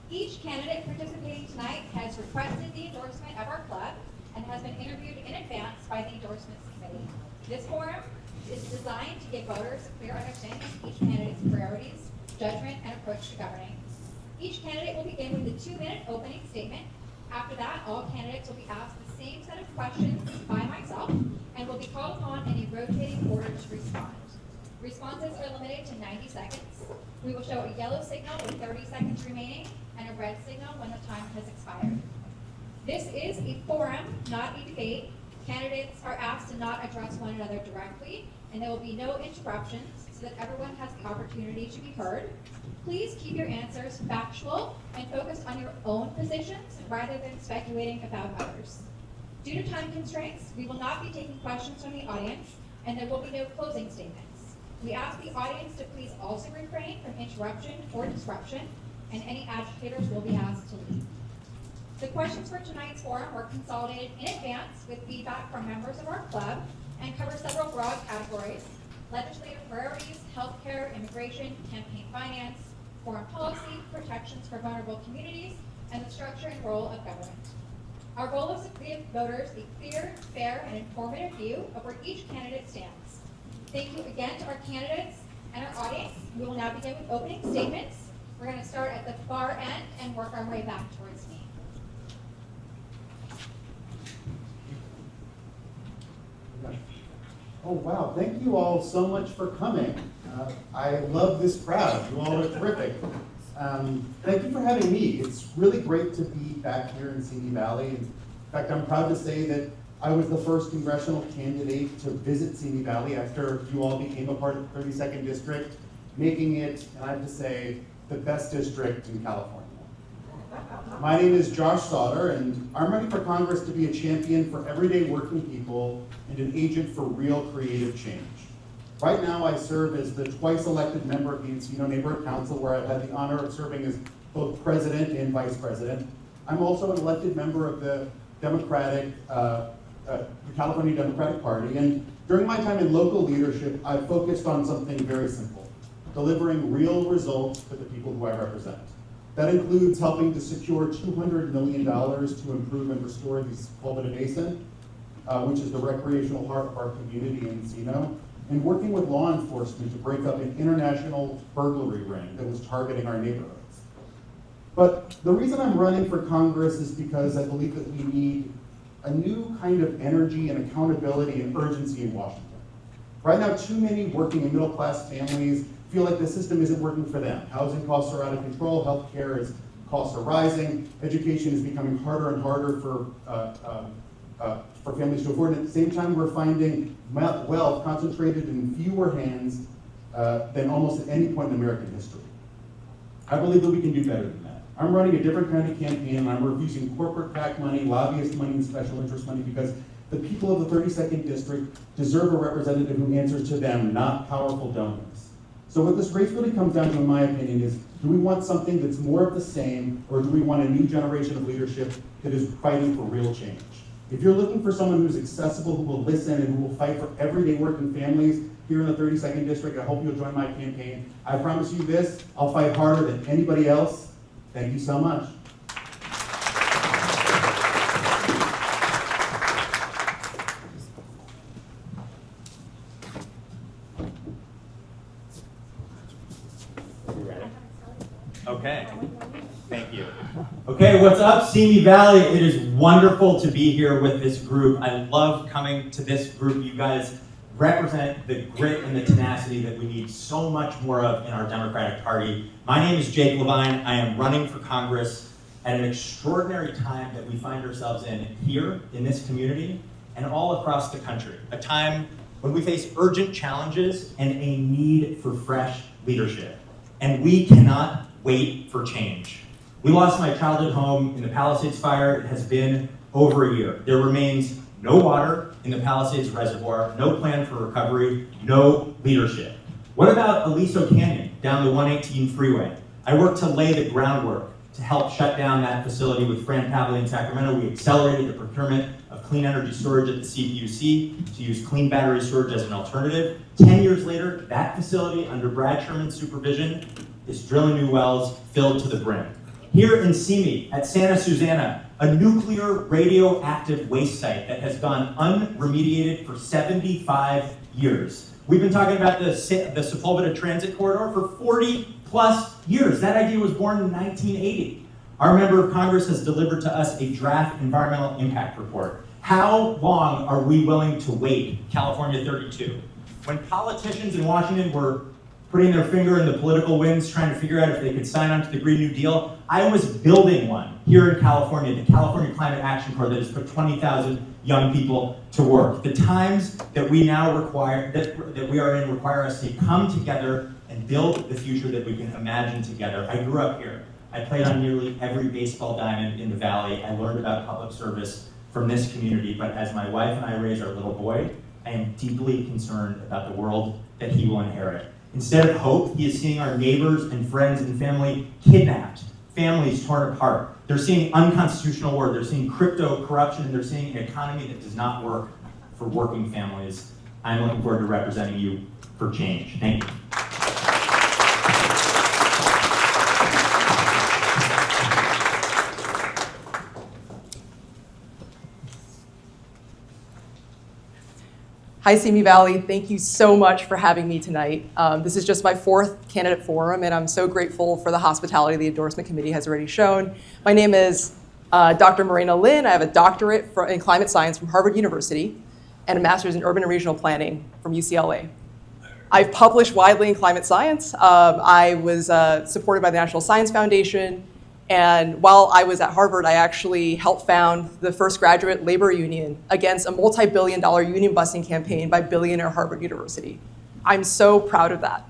Each candidate participating tonight has requested the endorsement of our club and has been interviewed in advance by the endorsements committee. This forum is designed to give voters a clear understanding of each candidate's priorities, judgment, and approach to governing. Each candidate will begin with a 2-minute opening statement. After that, all candidates will be asked the same set of questions by myself and will be called upon in a rotating order to respond. Responses are limited to 90 seconds. We will show a yellow signal with 30 seconds remaining and a red signal when the time has expired. This is a forum, not a debate. Candidates are asked to not address one another directly, and there will be no interruptions so that everyone has the opportunity to be heard. Please keep your answers factual and focused on your own positions rather than speculating about others. Due to time constraints, we will not be taking questions from the audience, and there will be no closing statements. We ask the audience to please also refrain from interruption or disruption, and any agitators will be asked to leave. The questions for tonight's forum were consolidated in advance with feedback from members of our club and cover several broad categories: legislative priorities, healthcare, immigration, campaign finance, foreign policy, protections for vulnerable communities, and the structure and role of government. Our goal is to give voters a clear, fair, and informative view of where each candidate stands. Thank you again to our candidates and our audience. We will now begin with opening statements. We're going to start at the far end and work our way back towards me. Oh wow, thank you all so much for coming. I love this crowd, you all are terrific. Thank you for having me. It's really great to be back here in Simi Valley. In fact, I'm proud to say that I was the first congressional candidate to visit Simi Valley after you all became a part of the 32nd District, making it, and I have to say, the best district in California. My name is Josh Sautter, and I'm running for Congress to be a champion for everyday working people and an agent for real creative change. Right now, I serve as the twice elected member of the Encino Neighborhood Council, where I've had the honor of serving as both president and vice president. I'm also an elected member of the California Democratic Party, and during my time in local leadership, I've focused on something very simple: delivering real results for the people who I represent. That includes helping to secure $200 million to improve and restore the Sepulveda Basin, which is the recreational heart of our community in Encino, and working with law enforcement to break up an international burglary ring that was targeting our neighborhoods. But the reason I'm running for Congress is because I believe that we need a new kind of energy and accountability and urgency in Washington. Right now, too many working and middle-class families feel like the system isn't working for them. Housing costs are out of control, healthcare costs are rising, education is becoming harder and harder for families to afford. And at the same time, we're finding wealth concentrated in fewer hands than almost at any point in American history. I believe that we can do better than that. I'm running a different kind of campaign, and I'm refusing corporate PAC money, lobbyist money, and special interest money because the people of the 32nd District deserve a representative who answers to them, not powerful donors. So what this race really comes down to, in my opinion, is do we want something that's more of the same, or do we want a new generation of leadership that is fighting for real change? If you're looking for someone who's accessible, who will listen, and who will fight for everyday working families here in the 32nd District, I hope you'll join my campaign. I promise you this, I'll fight harder than anybody else. Thank you so much. Okay, thank you. Okay, what's up, Simi Valley? It is wonderful to be here with this group. I love coming to this group. You guys represent the grit and the tenacity that we need so much more of in our Democratic Party. My name is Jake Levine. I am running for Congress at an extraordinary time that we find ourselves in here in this community and all across the country. A time when we face urgent challenges and a need for fresh leadership. And we cannot wait for change. We lost my childhood home in the Palisades fire. It has been over a year. There remains no water in the Palisades Reservoir, no plan for recovery, no leadership. What about Aliso Canyon down the 118 freeway? I worked to lay the groundwork to help shut down that facility with Fran Pavley in Sacramento. We accelerated the procurement of clean energy storage at the CPUC to use clean battery storage as an alternative. 10 years later, that facility under Brad Sherman's supervision is drilling new wells filled to the brim. Here in Simi, at Santa Susana, a nuclear radioactive waste site that has gone unremediated for 75 years. We've been talking about the Sepulveda Transit Corridor for 40 plus years. That idea was born in 1980. Our member of Congress has delivered to us a draft environmental impact report. How long are we willing to wait, California 32? When politicians in Washington were putting their finger in the political winds, trying to figure out if they could sign on to the Green New Deal, I was building one here in California, the California Climate Action Corps that has put 20,000 young people to work. The times that we now require, that we are in, require us to come together and build the future that we can imagine together. I grew up here. I played on nearly every baseball diamond in the Valley. I learned about public service from this community, but as my wife and I raise our little boy, I am deeply concerned about the world that he will inherit. Instead of hope, he is seeing our neighbors and friends and family kidnapped, families torn apart. They're seeing unconstitutional war, they're seeing crypto corruption, and they're seeing an economy that does not work for working families. I'm looking forward to representing you for change. Thank you. Hi, Simi Valley. Thank you so much for having me tonight. This is just my 4th candidate forum, and I'm so grateful for the hospitality the endorsement committee has already shown. My name is Dr. Marena Lin. I have a doctorate in climate science from Harvard University and a master's in urban and regional planning from UCLA. I've published widely in climate science. I was supported by the National Science Foundation, and while I was at Harvard, I actually helped found the first graduate labor union against a multi-billion-dollar union busting campaign by billionaire Harvard University. I'm so proud of that.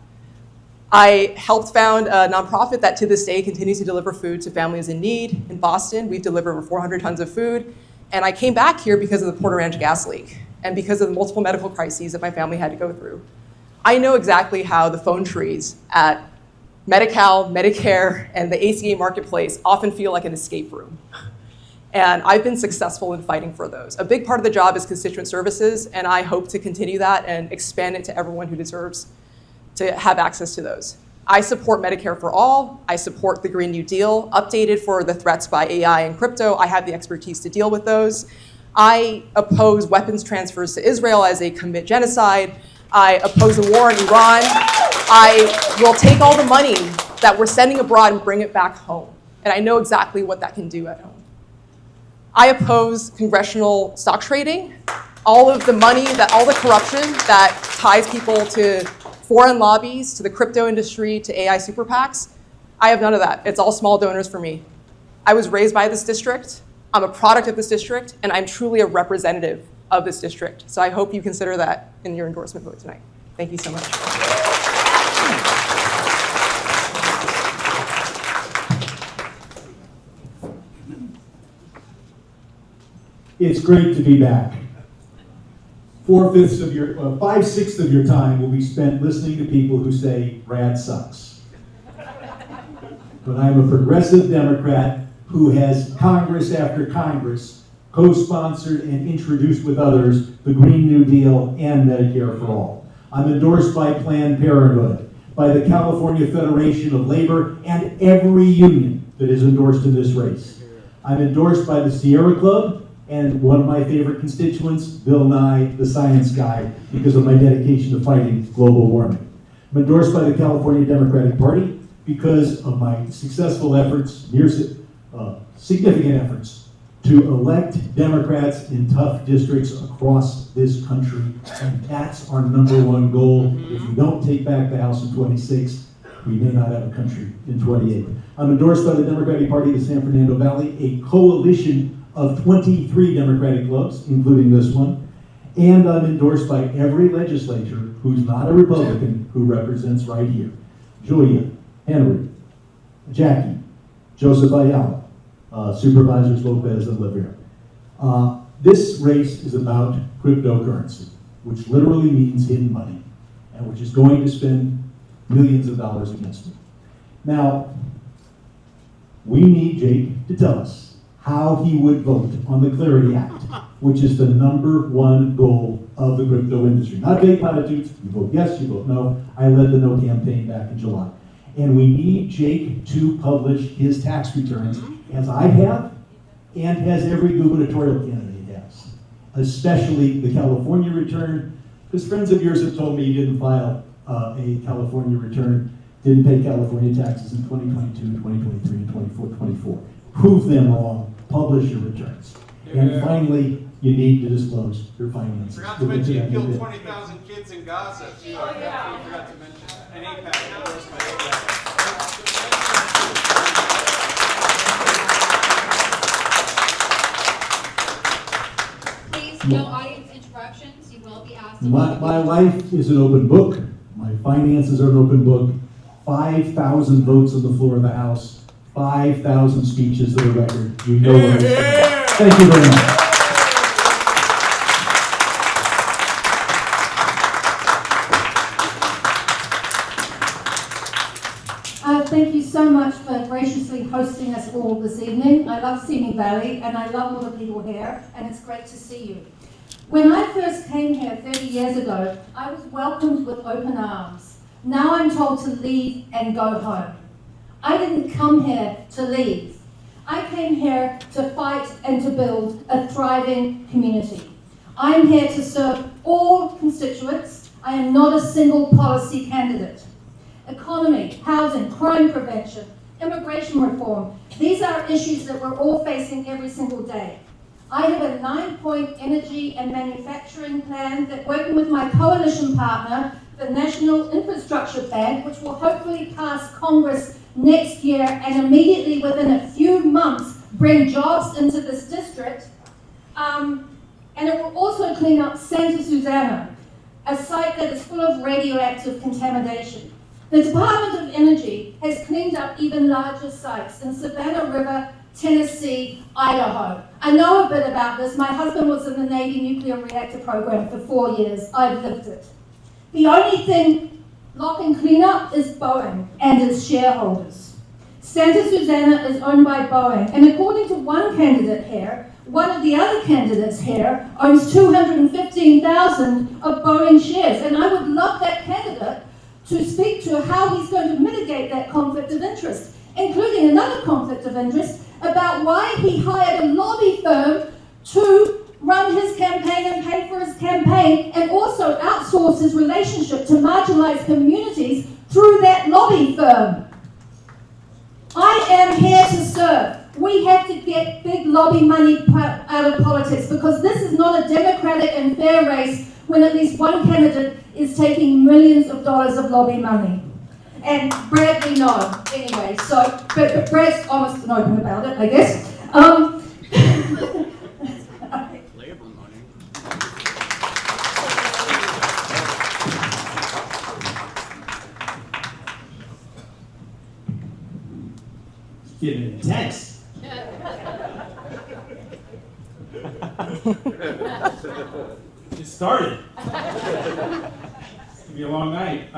I helped found a nonprofit that to this day continues to deliver food to families in need. In Boston, we've delivered over 400 tons of food, and I came back here because of the Porter Ranch gas leak and because of the multiple medical crises that my family had to go through. I know exactly how the phone trees at Medi-Cal, Medicare, and the ACA marketplace often feel like an escape room. And I've been successful in fighting for those. A big part of the job is constituent services, and I hope to continue that and expand it to everyone who deserves to have access to those. I support Medicare for all. I support the Green New Deal, updated for the threats by AI and crypto. I have the expertise to deal with those. I oppose weapons transfers to Israel as they commit genocide. I oppose the war in Iran. I will take all the money that we're sending abroad and bring it back home. And I know exactly what that can do at home. I oppose congressional stock trading, all of the money, all the corruption that ties people to foreign lobbies, to the crypto industry, to AI super PACs. I have none of that. It's all small donors for me. I was raised by this district. I'm a product of this district, and I'm truly a representative of this district. So I hope you consider that in your endorsement vote tonight. Thank you so much. It's great to be back. 5/6 of your time will be spent listening to people who say rad sucks. But I'm a progressive Democrat who has Congress after Congress co-sponsored and introduced with others the Green New Deal and Medicare for All. I'm endorsed by Planned Parenthood, by the California Federation of Labor, and every union that is endorsed in this race. I'm endorsed by the Sierra Club and one of my favorite constituents, Bill Nye, the science guy, because of my dedication to fighting global warming. I'm endorsed by the California Democratic Party because of my successful efforts, significant efforts, to elect Democrats in tough districts across this country, and that's our #1 goal. If we don't take back the House in 26, we may not have a country in 28. I'm endorsed by the Democratic Party of the San Fernando Valley, a coalition of 23 Democratic clubs, including this one, and I'm endorsed by every legislator who's not a Republican who represents right here. Julia, Henry, Jackie, Joseph Ayala, Supervisors Lopez and Levine. This race is about cryptocurrency, which literally means hidden money, and which is going to spend millions of dollars against me. Now, we need Jake to tell us how he would vote on the Clarity Act, which is the #1 goal of the crypto industry. Not vague platitudes, you vote yes, you vote no. I led the no campaign back in July. And we need Jake to publish his tax returns, as I have, and as every gubernatorial candidate has. Especially the California return, because friends of yours have told me you didn't file a California return, didn't pay California taxes in 2022, 2023, and 24. Prove them wrong, publish your returns. And finally, you need to disclose your finances. Forgot to mention you killed 20,000 kids in Gaza too. I forgot to mention that. And AIPAC, endorsement AIPAC. Please, no audience interruptions. You will be asked. My life is an open book. My finances are an open book. 5,000 votes on the floor of the House. 5,000 speeches to the record. You know what I'm saying. Thank you very much. Thank you so much for graciously hosting us all this evening. I love Simi Valley and I love all the people here, and it's great to see you. When I first came here 30 years ago, I was welcomed with open arms. Now I'm told to leave and go home. I didn't come here to leave. I came here to fight and to build a thriving community. I'm here to serve all constituents. I am not a single policy candidate. Economy, housing, crime prevention, immigration reform, these are issues that we're all facing every single day. I have a 9-point energy and manufacturing plan that, working with my coalition partner, the National Infrastructure Bank, which will hopefully pass Congress next year and immediately within a few months bring jobs into this district. And it will also clean up Santa Susana, a site that is full of radioactive contamination. The Department of Energy has cleaned up even larger sites in Savannah River, Tennessee, Idaho. I know a bit about this. My husband was in the Navy nuclear reactor program for 4 years. I've lived it. The only thing lock and clean up is Boeing and its shareholders. Santa Susana is owned by Boeing, and according to one candidate here, one of the other candidates here owns 215,000 of Boeing shares, and I would love that candidate to speak to how he's going to mitigate that conflict of interest, including another conflict of interest about why he hired a lobby firm to run his campaign and pay for his campaign, and also outsource his relationship to marginalized communities through that lobby firm. I am here to serve. We have to get big lobby money out of politics, because this is not a democratic and fair race when at least one candidate is taking millions of dollars of lobby money. And Brad, we know, anyway, so, but Brad's honest and open about it, I guess. Labor money. It's getting intense. It started. It's gonna be a long night.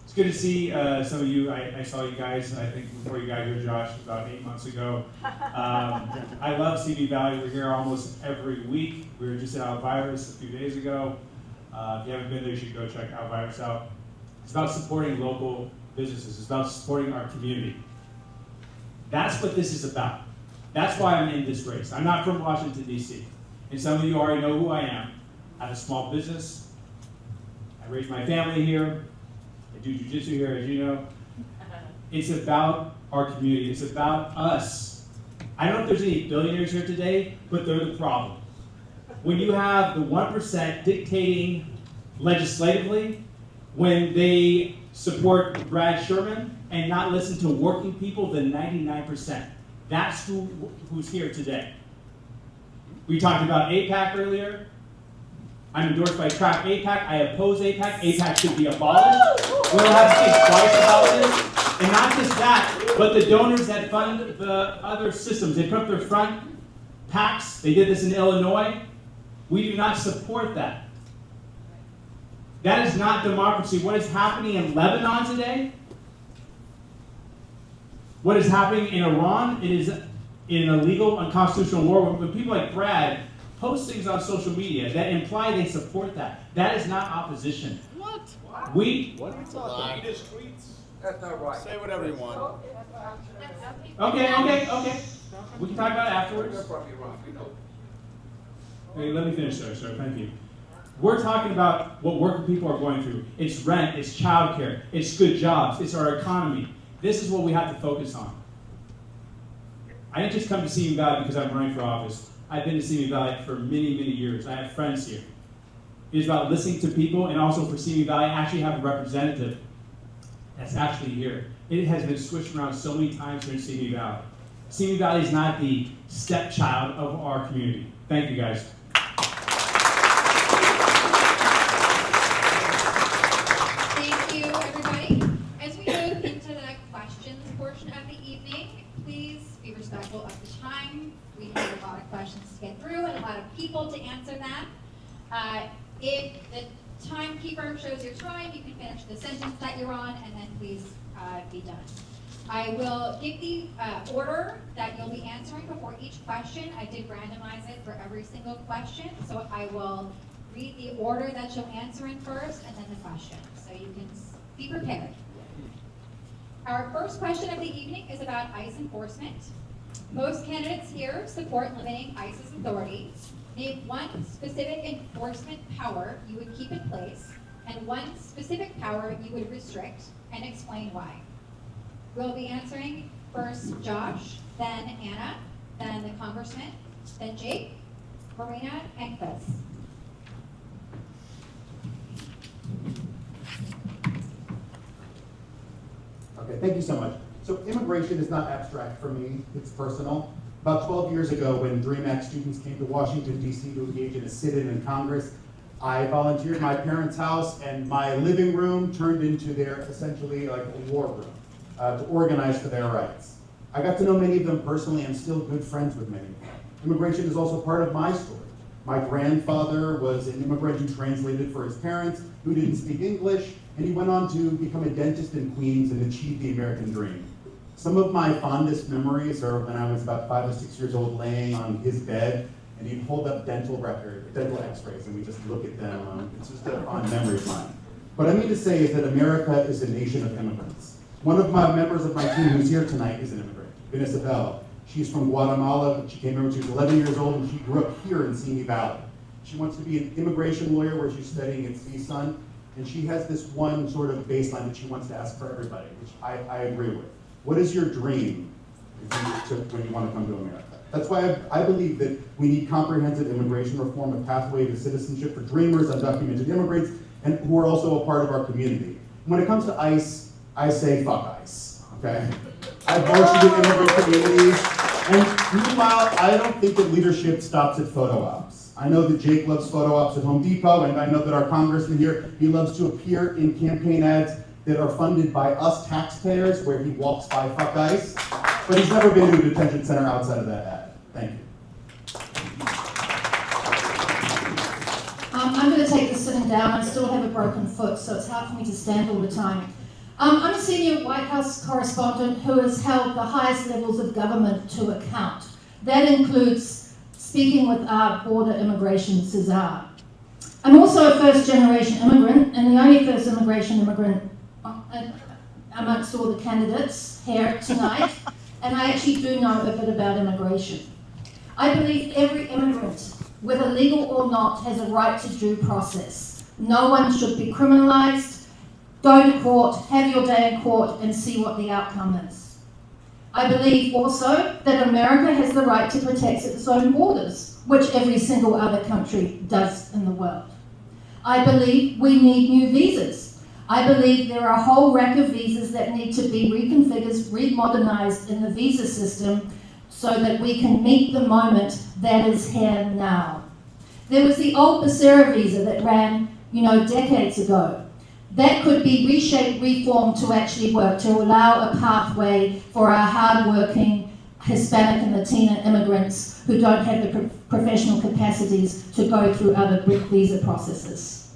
It's good to see some of you. I saw you guys, I think before you got here, Josh, about 8 months ago. I love Simi Valley. We're here almost every week. We were just at Alvirus a few days ago. If you haven't been there, you should go check Alvirus out. It's about supporting local businesses. It's about supporting our community. That's what this is about. That's why I'm in this race. I'm not from Washington, D.C. And some of you already know who I am. I have a small business. I raised my family here. I do jiu-jitsu here, as you know. It's about our community. It's about us. I don't know if there's any billionaires here today, but they're the problem. When you have the 1% dictating legislatively, when they support Brad Sherman and not listen to working people, the 99%. That's who's here today. We talked about AIPAC earlier. I'm endorsed by Trap AIPAC. I oppose AIPAC. AIPAC should be abolished. We don't have to think twice about this. And not just that, but the donors that fund the other systems. They put up their front PACs. They did this in Illinois. We do not support that. That is not democracy. What is happening in Lebanon today? What is happening in Iran? It is an illegal, unconstitutional war. When people like Brad post things on social media that imply they support that, that is not opposition. What? We, That's not right. Say whatever you want. okay. We can talk about it afterwards. You're probably wrong. We know. Hey, let me finish, sir. Thank you. We're talking about what working people are going through. It's rent, it's childcare, it's good jobs, it's our economy. This is what we have to focus on. I didn't just come to Simi Valley because I'm running for office. I've been to Simi Valley for many, many years. I have friends here. It is about listening to people, and also for Simi Valley, I actually have a representative that's actually here. It has been switched around so many times here in Simi Valley. Simi Valley is not the stepchild of our community. Thank you, guys. Thank you, everybody. As we move into the questions portion of the evening, please be respectful of the time. We have a lot of questions to get through and a lot of people to answer them. If the timekeeper shows your time, you can finish the sentence that you're on, and then please be done. I will give the order that you'll be answering before each question. I did randomize it for every single question, so I will read the order that you'll answer in first, and then the question, so you can be prepared. Our first question of the evening is about ICE enforcement. Most candidates here support limiting ICE's authority. Name one specific enforcement power you would keep in place, and one specific power you would restrict, and explain why. We'll be answering first Josh, then Anna, then the Congressman, then Jake, Marena, and Chris. Okay, thank you so much. So immigration is not abstract for me, it's personal. About 12 years ago, when DREAM Act students came to Washington, D.C. to engage in a sit-in in Congress, I volunteered my parents' house, and my living room turned into their, essentially, like a war room to organize for their rights. I got to know many of them personally. I'm still good friends with many of them. Immigration is also part of my story. My grandfather was an immigrant who translated for his parents, who didn't speak English, and he went on to become a dentist in Queens and achieve the American dream. Some of my fondest memories are when I was about 5 or 6 years old, laying on his bed, and he'd hold up dental x-rays, and we just look at them. It's just a fond memory of mine. What I mean to say is that America is a nation of immigrants. One of my members of my team who's here tonight is an immigrant, Vanessa Bell. She's from Guatemala. She came here when she was 11 years old, and she grew up here in Simi Valley. She wants to be an immigration lawyer where she's studying at CSUN, and she has this one sort of baseline that she wants to ask for everybody, which I agree with. What is your dream when you want to come to America? That's why I believe that we need comprehensive immigration reform, a pathway to citizenship for dreamers, undocumented immigrants, and who are also a part of our community. When it comes to ICE, I say fuck ICE, okay? I've worked with immigrant communities, and meanwhile, I don't think that leadership stops at photo ops. I know that Jake loves photo ops at Home Depot, and I know that our congressman here, he loves to appear in campaign ads that are funded by us taxpayers, where he walks by fuck ICE, but he's never been to a detention center outside of that ad. Thank you. I'm going to take this sitting down. I still have a broken foot, so it's hard for me to stand all the time. I'm a senior White House correspondent who has held the highest levels of government to account. That includes speaking with our border immigration Cesar. I'm also a first-generation immigrant, and the only first immigration immigrant amongst all the candidates here tonight, and I actually do know a bit about immigration. I believe every immigrant, whether legal or not, has a right to due process. No one should be criminalized. Go to court, have your day in court, and see what the outcome is. I believe also that America has the right to protect its own borders, which every single other country does in the world. I believe we need new visas. I believe there are a whole rack of visas that need to be reconfigured, remodernized in the visa system so that we can meet the moment that is here now. There was the old Becerra visa that ran, decades ago. That could be reshaped, reformed to actually work, to allow a pathway for our hardworking Hispanic and Latina immigrants who don't have the professional capacities to go through other visa processes.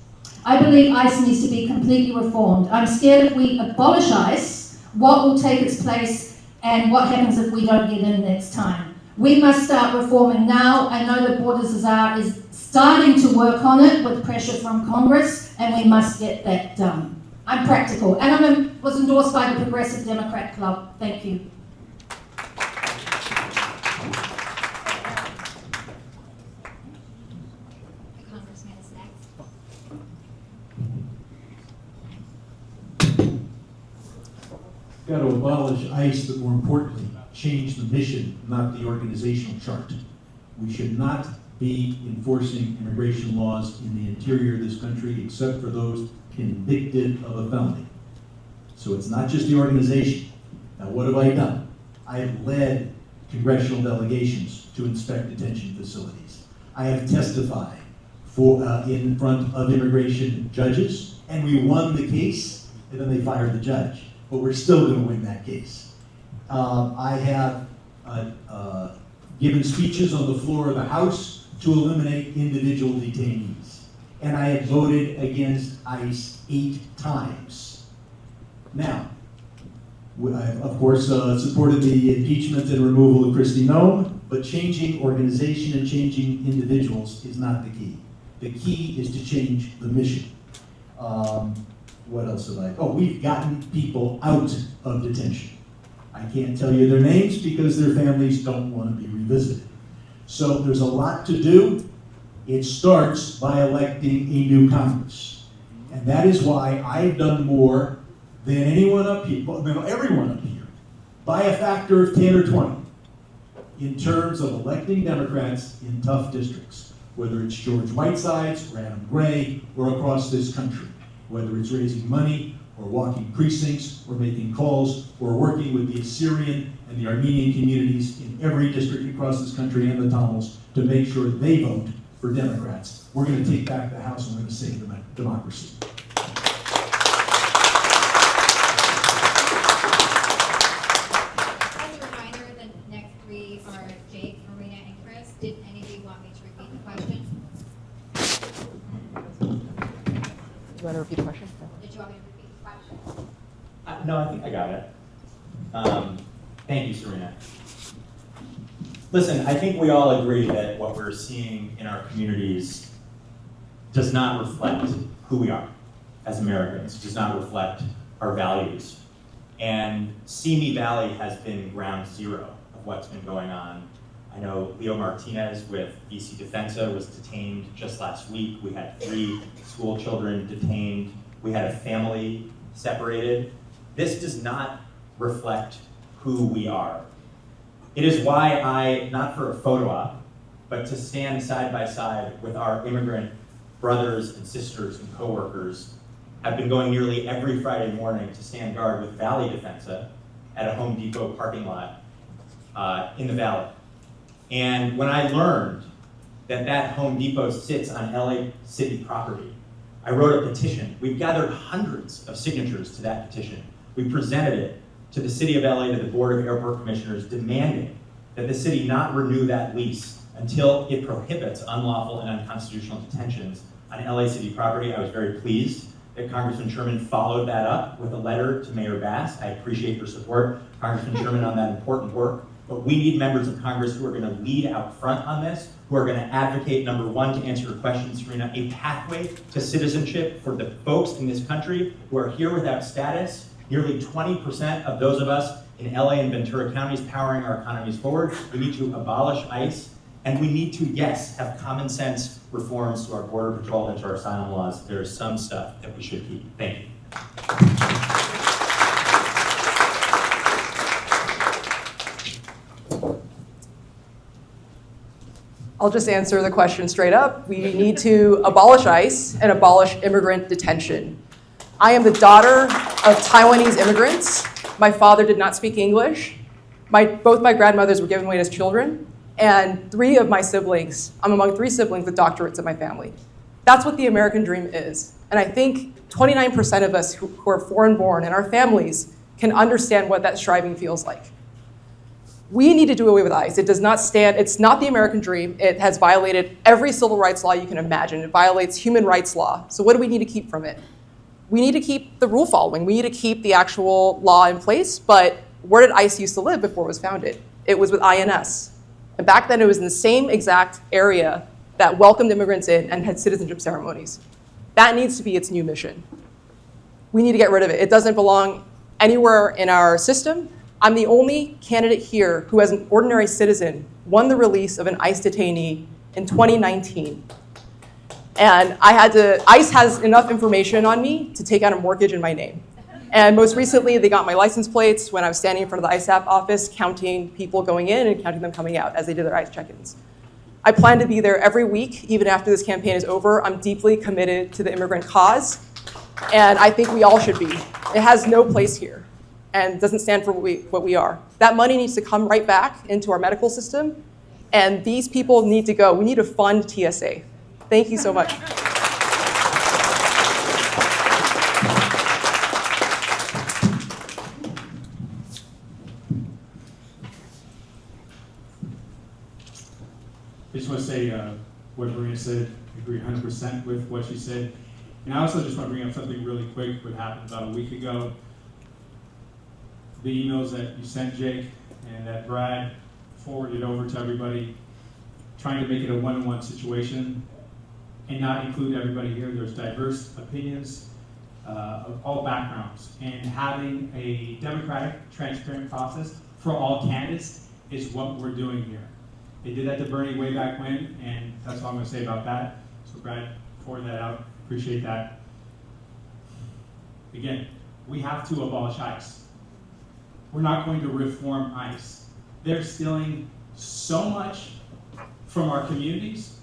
I believe ICE needs to be completely reformed. I'm scared if we abolish ICE, what will take its place and what happens if we don't get in next time. We must start reforming now. I know the Borders Czar is starting to work on it with pressure from Congress, and we must get that done. I'm practical, and I was endorsed by the Progressive Democrat Club. Thank you. The Congressman is next. Got to abolish ICE, but more importantly, change the mission, not the organizational chart. We should not be enforcing immigration laws in the interior of this country except for those convicted of a felony. So it's not just the organization. Now, what have I done? I have led congressional delegations to inspect detention facilities. I have testified in front of immigration judges, and we won the case, and then they fired the judge. But we're still going to win that case. I have given speeches on the floor of the House to eliminate individual detainees. And I have voted against ICE 8 times. Now, I've, of course, supported the impeachment and removal of Kristi Noem, but changing organization and changing individuals is not the key. The key is to change the mission. What else have I? Oh, we've gotten people out of detention. I can't tell you their names because their families don't want to be revisited. So there's a lot to do. It starts by electing a new Congress. And that is why I've done more than anyone up here, well, than everyone up here, by a factor of 10 or 20, in terms of electing Democrats in tough districts, whether it's George Whitesides, or Adam Gray, or across this country, whether it's raising money, or walking precincts, or making calls, or working with the Assyrian and the Armenian communities in every district across this country and the Tamils to make sure they vote for Democrats. We're going to take back the House and we're going to save democracy. As a reminder, the next three are Jake, Marena, and Chris. Did any of you want me to repeat the question? You want to repeat the question? Did you want me to repeat the question? No, I think I got it. Thank you, Serena. Listen, I think we all agree that what we're seeing in our communities does not reflect who we are as Americans, does not reflect our values. And Simi Valley has been ground zero of what's been going on. I know Leo Martinez with BC Defensa was detained just last week. We had 3 school children detained. We had a family separated. This does not reflect who we are. It is why I, not for a photo op, but to stand side by side with our immigrant brothers and sisters and coworkers, have been going nearly every Friday morning to stand guard with Valley Defensa at a Home Depot parking lot in the Valley. And when I learned that that Home Depot sits on LA City property, I wrote a petition. We've gathered hundreds of signatures to that petition. We presented it to the City of LA, to the Board of Airport Commissioners, demanding that the city not renew that lease until it prohibits unlawful and unconstitutional detentions on LA City property. I was very pleased that Congressman Sherman followed that up with a letter to Mayor Bass. I appreciate your support, Congressman Sherman, on that important work. But we need members of Congress who are going to lead out front on this, who are going to advocate, number one, to answer your question, Serena, a pathway to citizenship for the folks in this country who are here without status. Nearly 20% of those of us in LA and Ventura counties powering our economies forward. We need to abolish ICE, and we need to, yes, have common sense reforms to our border patrol and to our asylum laws. There is some stuff that we should keep. Thank you. I'll just answer the question straight up. We need to abolish ICE and abolish immigrant detention. I am the daughter of Taiwanese immigrants. My father did not speak English. Both my grandmothers were given away as children, and 3 of my siblings, I'm among 3 siblings with doctorates in my family. That's what the American dream is. And I think 29% of us who are foreign born and our families can understand what that striving feels like. We need to do away with ICE. It does not stand, it's not the American dream. It has violated every civil rights law you can imagine. It violates human rights law. So what do we need to keep from it? We need to keep the rule following. We need to keep the actual law in place, but where did ICE used to live before it was founded? It was with INS. And back then, it was in the same exact area that welcomed immigrants in and had citizenship ceremonies. That needs to be its new mission. We need to get rid of it. It doesn't belong anywhere in our system. I'm the only candidate here who, as an ordinary citizen, won the release of an ICE detainee in 2019. And ICE has enough information on me to take out a mortgage in my name. And most recently, they got my license plates when I was standing in front of the ICE office, counting people going in and counting them coming out as they did their ICE check-ins. I plan to be there every week, even after this campaign is over. I'm deeply committed to the immigrant cause, and I think we all should be. It has no place here and doesn't stand for what we are. That money needs to come right back into our medical system, and these people need to go. We need to fund TSA. Thank you so much. I just want to say what Marena said. I agree 100% with what she said. And I also just want to bring up something really quick, what happened about a week ago. The emails that you sent, Jake, and that Brad forwarded over to everybody, trying to make it a one-on-one situation and not include everybody here. There's diverse opinions of all backgrounds. And having a democratic, transparent process for all candidates is what we're doing here. They did that to Bernie way back when, and that's all I'm going to say about that. So Brad, forward that out. Appreciate that. Again, we have to abolish ICE. We're not going to reform ICE. They're stealing so much from our communities,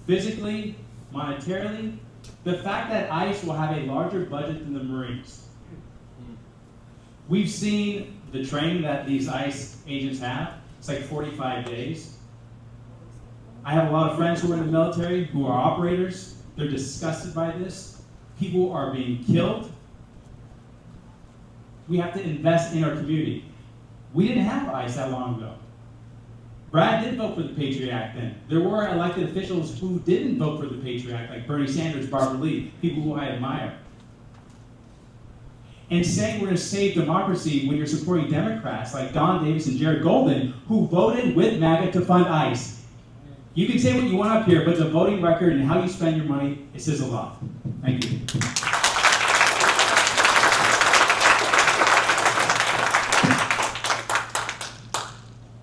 physically, monetarily. The fact that ICE will have a larger budget than the Marines. We've seen the training that these ICE agents have. It's like 45 days. I have a lot of friends who are in the military who are operators. They're disgusted by this. People are being killed. We have to invest in our community. We didn't have ICE that long ago. Brad did vote for the Patriot Act then. There were elected officials who didn't vote for the Patriot Act, like Bernie Sanders, Barbara Lee, people who I admire. And saying we're going to save democracy when you're supporting Democrats like Don Davis and Jared Golden, who voted with MAGA to fund ICE. You can say what you want up here, but the voting record and how you spend your money, it says a lot. Thank you.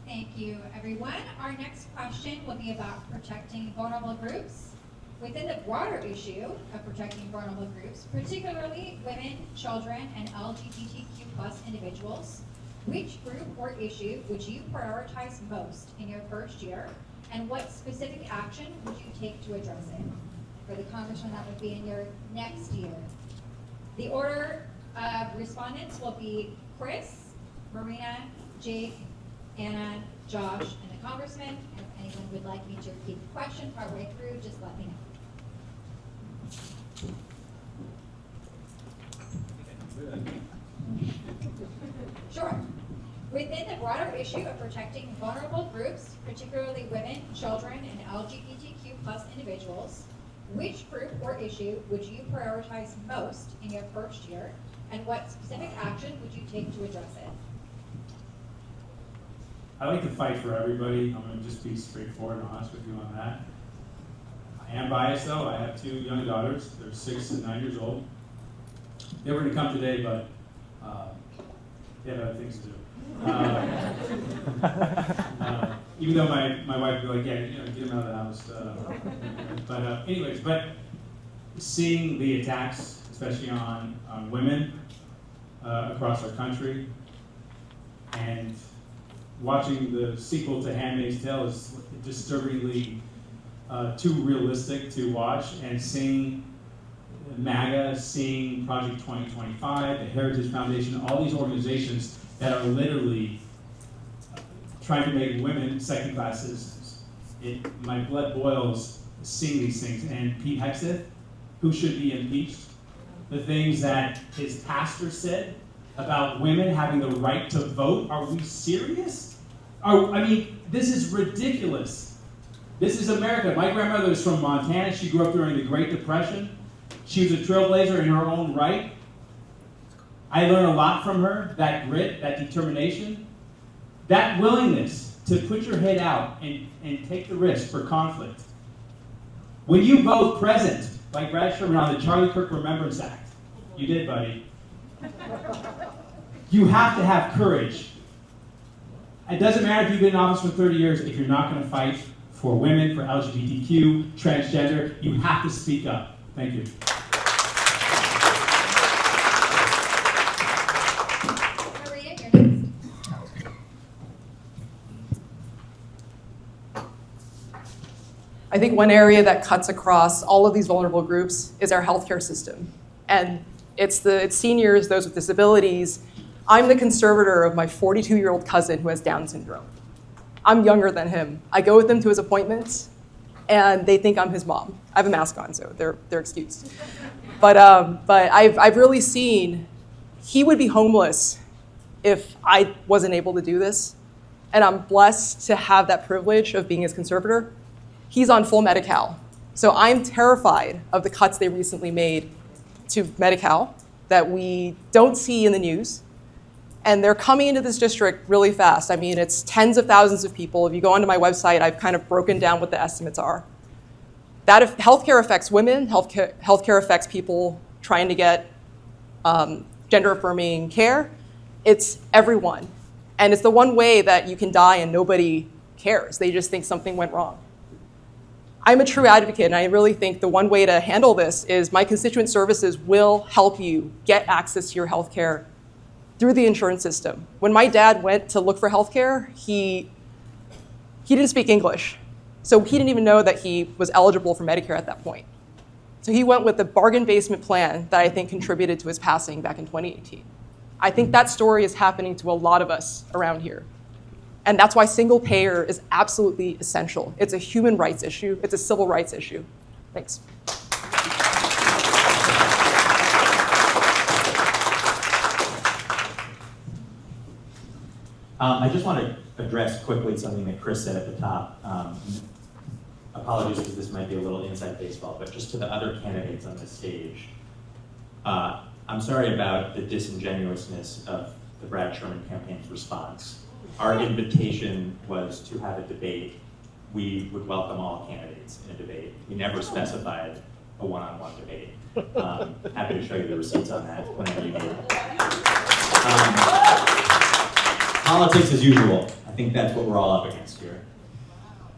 Thank you, everyone. Our next question will be about protecting vulnerable groups. Within the broader issue of protecting vulnerable groups, particularly women, children, and LGBTQ+ individuals, which group or issue would you prioritize most in your first year, and what specific action would you take to address it? For the congressman, that would be in your next year. The order of respondents will be Chris, Marena, Jake, Anna, Josh, and the congressman. And if anyone would like me to repeat the question partway through, just let me know. Sure. Within the broader issue of protecting vulnerable groups, particularly women, children, and LGBTQ+ individuals, which group or issue would you prioritize most in your first year, and what specific action would you take to address it? I like to fight for everybody. I'm going to just be straightforward and honest with you on that. I am biased though. I have two young daughters. They're 6 and 9 years old. They were going to come today, but they have other things to do. Even though my wife would be like, yeah, get them out of the house. Anyways, seeing the attacks, especially on women across our country, and watching the sequel to Handmaid's Tale is disturbingly too realistic to watch, and seeing MAGA, seeing Project 2025, the Heritage Foundation, all these organizations that are literally trying to make women second-class citizens. My blood boils seeing these things. And Pete Hegseth, who should be impeached, the things that his pastor said about women having the right to vote, are we serious? This is ridiculous. This is America. My grandmother is from Montana. She grew up during the Great Depression. She was a trailblazer in her own right. I learned a lot from her, that grit, that determination. that willingness to put your head out and take the risk for conflict. When you vote present, like Brad Sherman on the Charlie Kirk Remembrance Act, you did, buddy. You have to have courage. It doesn't matter if you've been in office for 30 years, if you're not going to fight for women, for LGBTQ, transgender, you have to speak up. Thank you. Marena, you're next. I think one area that cuts across all of these vulnerable groups is our healthcare system. And it's seniors, those with disabilities. I'm the conservator of my 42-year-old cousin who has Down syndrome. I'm younger than him. I go with him to his appointments, and they think I'm his mom. I have a mask on, so they're excused. But I've really seen he would be homeless if I wasn't able to do this. And I'm blessed to have that privilege of being his conservator. He's on full Medi-Cal. So I'm terrified of the cuts they recently made to Medi-Cal that we don't see in the news. And they're coming into this district really fast. I mean, it's tens of thousands of people. If you go onto my website, I've kind of broken down what the estimates are. That if healthcare affects women, healthcare affects people trying to get gender-affirming care. It's everyone. And it's the one way that you can die and nobody cares. They just think something went wrong. I'm a true advocate, and I really think the one way to handle this is my constituent services will help you get access to your health care through the insurance system. When my dad went to look for health care, he didn't speak English. So he didn't even know that he was eligible for Medicare at that point. So he went with the bargain basement plan that I think contributed to his passing back in 2018. I think that story is happening to a lot of us around here. And that's why single payer is absolutely essential. It's a human rights issue. It's a civil rights issue. Thanks. I just want to address quickly something that Chris said at the top. Apologies because this might be a little inside baseball, but just to the other candidates on this stage. I'm sorry about the disingenuousness of the Brad Sherman campaign's response. Our invitation was to have a debate. We would welcome all candidates in a debate. We never specified a one-on-one debate. Happy to show you the receipts on that whenever you need it. Politics as usual. I think that's what we're all up against here.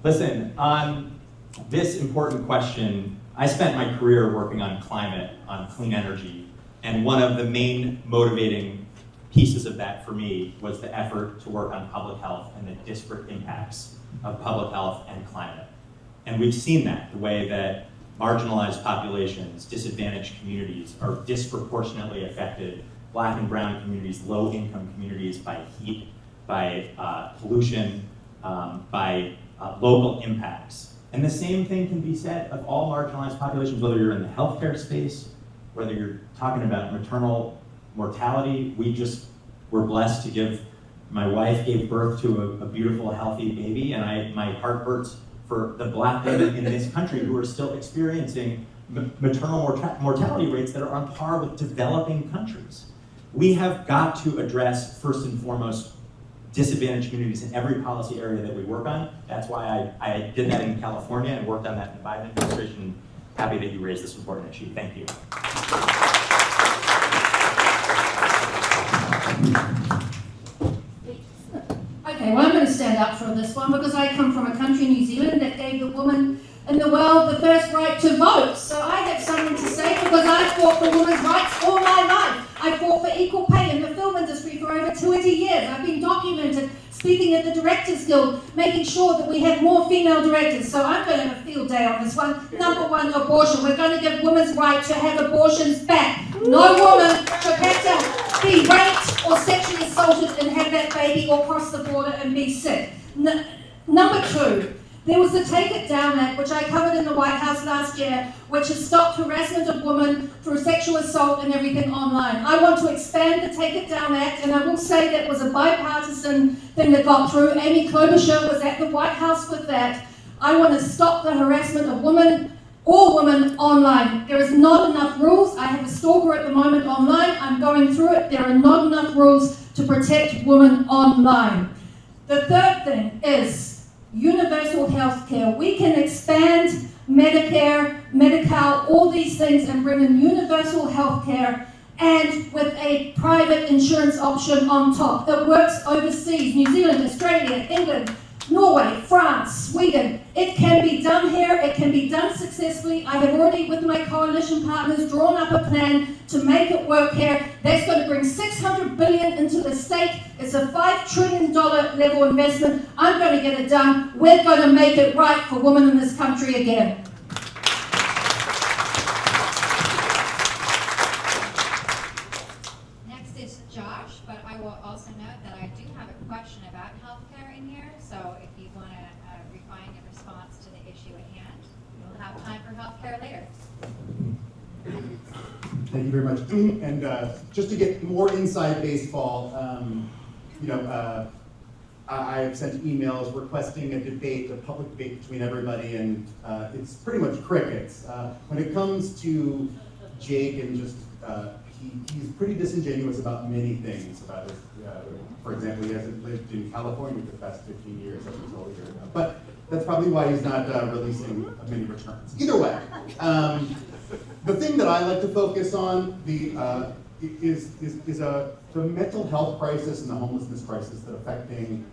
Listen, on this important question, I spent my career working on climate, on clean energy, and one of the main motivating pieces of that for me was the effort to work on public health and the disparate impacts of public health and climate. And we've seen that, the way that marginalized populations, disadvantaged communities are disproportionately affected, Black and brown communities, low-income communities, by heat, by pollution, by local impacts. And the same thing can be said of all marginalized populations, whether you're in the healthcare space, whether you're talking about maternal mortality. We're blessed to give, my wife gave birth to a beautiful, healthy baby, and my heart hurts for the Black women in this country who are still experiencing maternal mortality rates that are on par with developing countries. We have got to address, first and foremost, disadvantaged communities in every policy area that we work on. That's why I did that in California and worked on that in the Biden administration. Happy that you raised this important issue. Thank you. Okay, well, I'm going to stand up for this one because I come from a country, New Zealand, that gave the woman in the world the first right to vote. So I have something to say because I fought for women's rights all my life. I fought for equal pay in the film industry for over 20 years. I've been documented speaking at the Directors Guild, making sure that we have more female directors. So I'm going to have a field day on this one. Number one, abortion. We're going to give women's right to have abortions back. No woman should have to be raped or sexually assaulted and have that baby or cross the border and be sick. Number two, there was the Take It Down Act, which I covered in the White House last year, which has stopped harassment of women through sexual assault and everything online. I want to expand the Take It Down Act, and I will say that was a bipartisan thing that got through. Amy Klobuchar was at the White House with that. I want to stop the harassment of women, all women, online. There is not enough rules. I have a stalker at the moment online. I'm going through it. There are not enough rules to protect women online. The third thing is universal health care. We can expand Medicare, Medi-Cal, all these things and bring in universal health care and with a private insurance option on top. It works overseas, New Zealand, Australia, England, Norway, France, Sweden. It can be done here, it can be done successfully. I have already, with my coalition partners, drawn up a plan to make it work here. That's going to bring $600 billion into the state. It's a $5 trillion level investment. I'm going to get it done. We're going to make it right for women in this country again. Next is Josh, but I will also note that I do have a question about healthcare in here, so if you want to refine your response to the issue at hand, we'll have time for healthcare later. Thank you very much. And just to get more inside baseball, I have sent emails requesting a debate, a public debate between everybody, and it's pretty much crickets. When it comes to Jake and just, he's pretty disingenuous about many things. About his, for example, he hasn't lived in California for the past 15 years, as we told a year ago. But that's probably why he's not releasing many returns. Either way, the thing that I like to focus on is the mental health crisis and the homelessness crisis that are affecting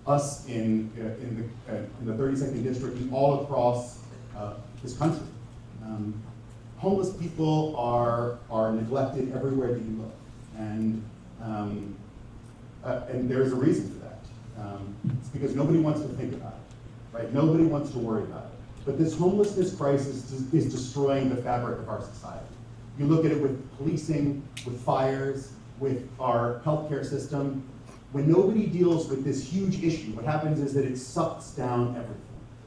us in the 32nd district and all across this country. Homeless people are neglected everywhere that you look, and there's a reason for that. It's because nobody wants to think about it, right? Nobody wants to worry about it. But this homelessness crisis is destroying the fabric of our society. You look at it with policing, with fires, with our healthcare system. When nobody deals with this huge issue, what happens is that it sucks down everything.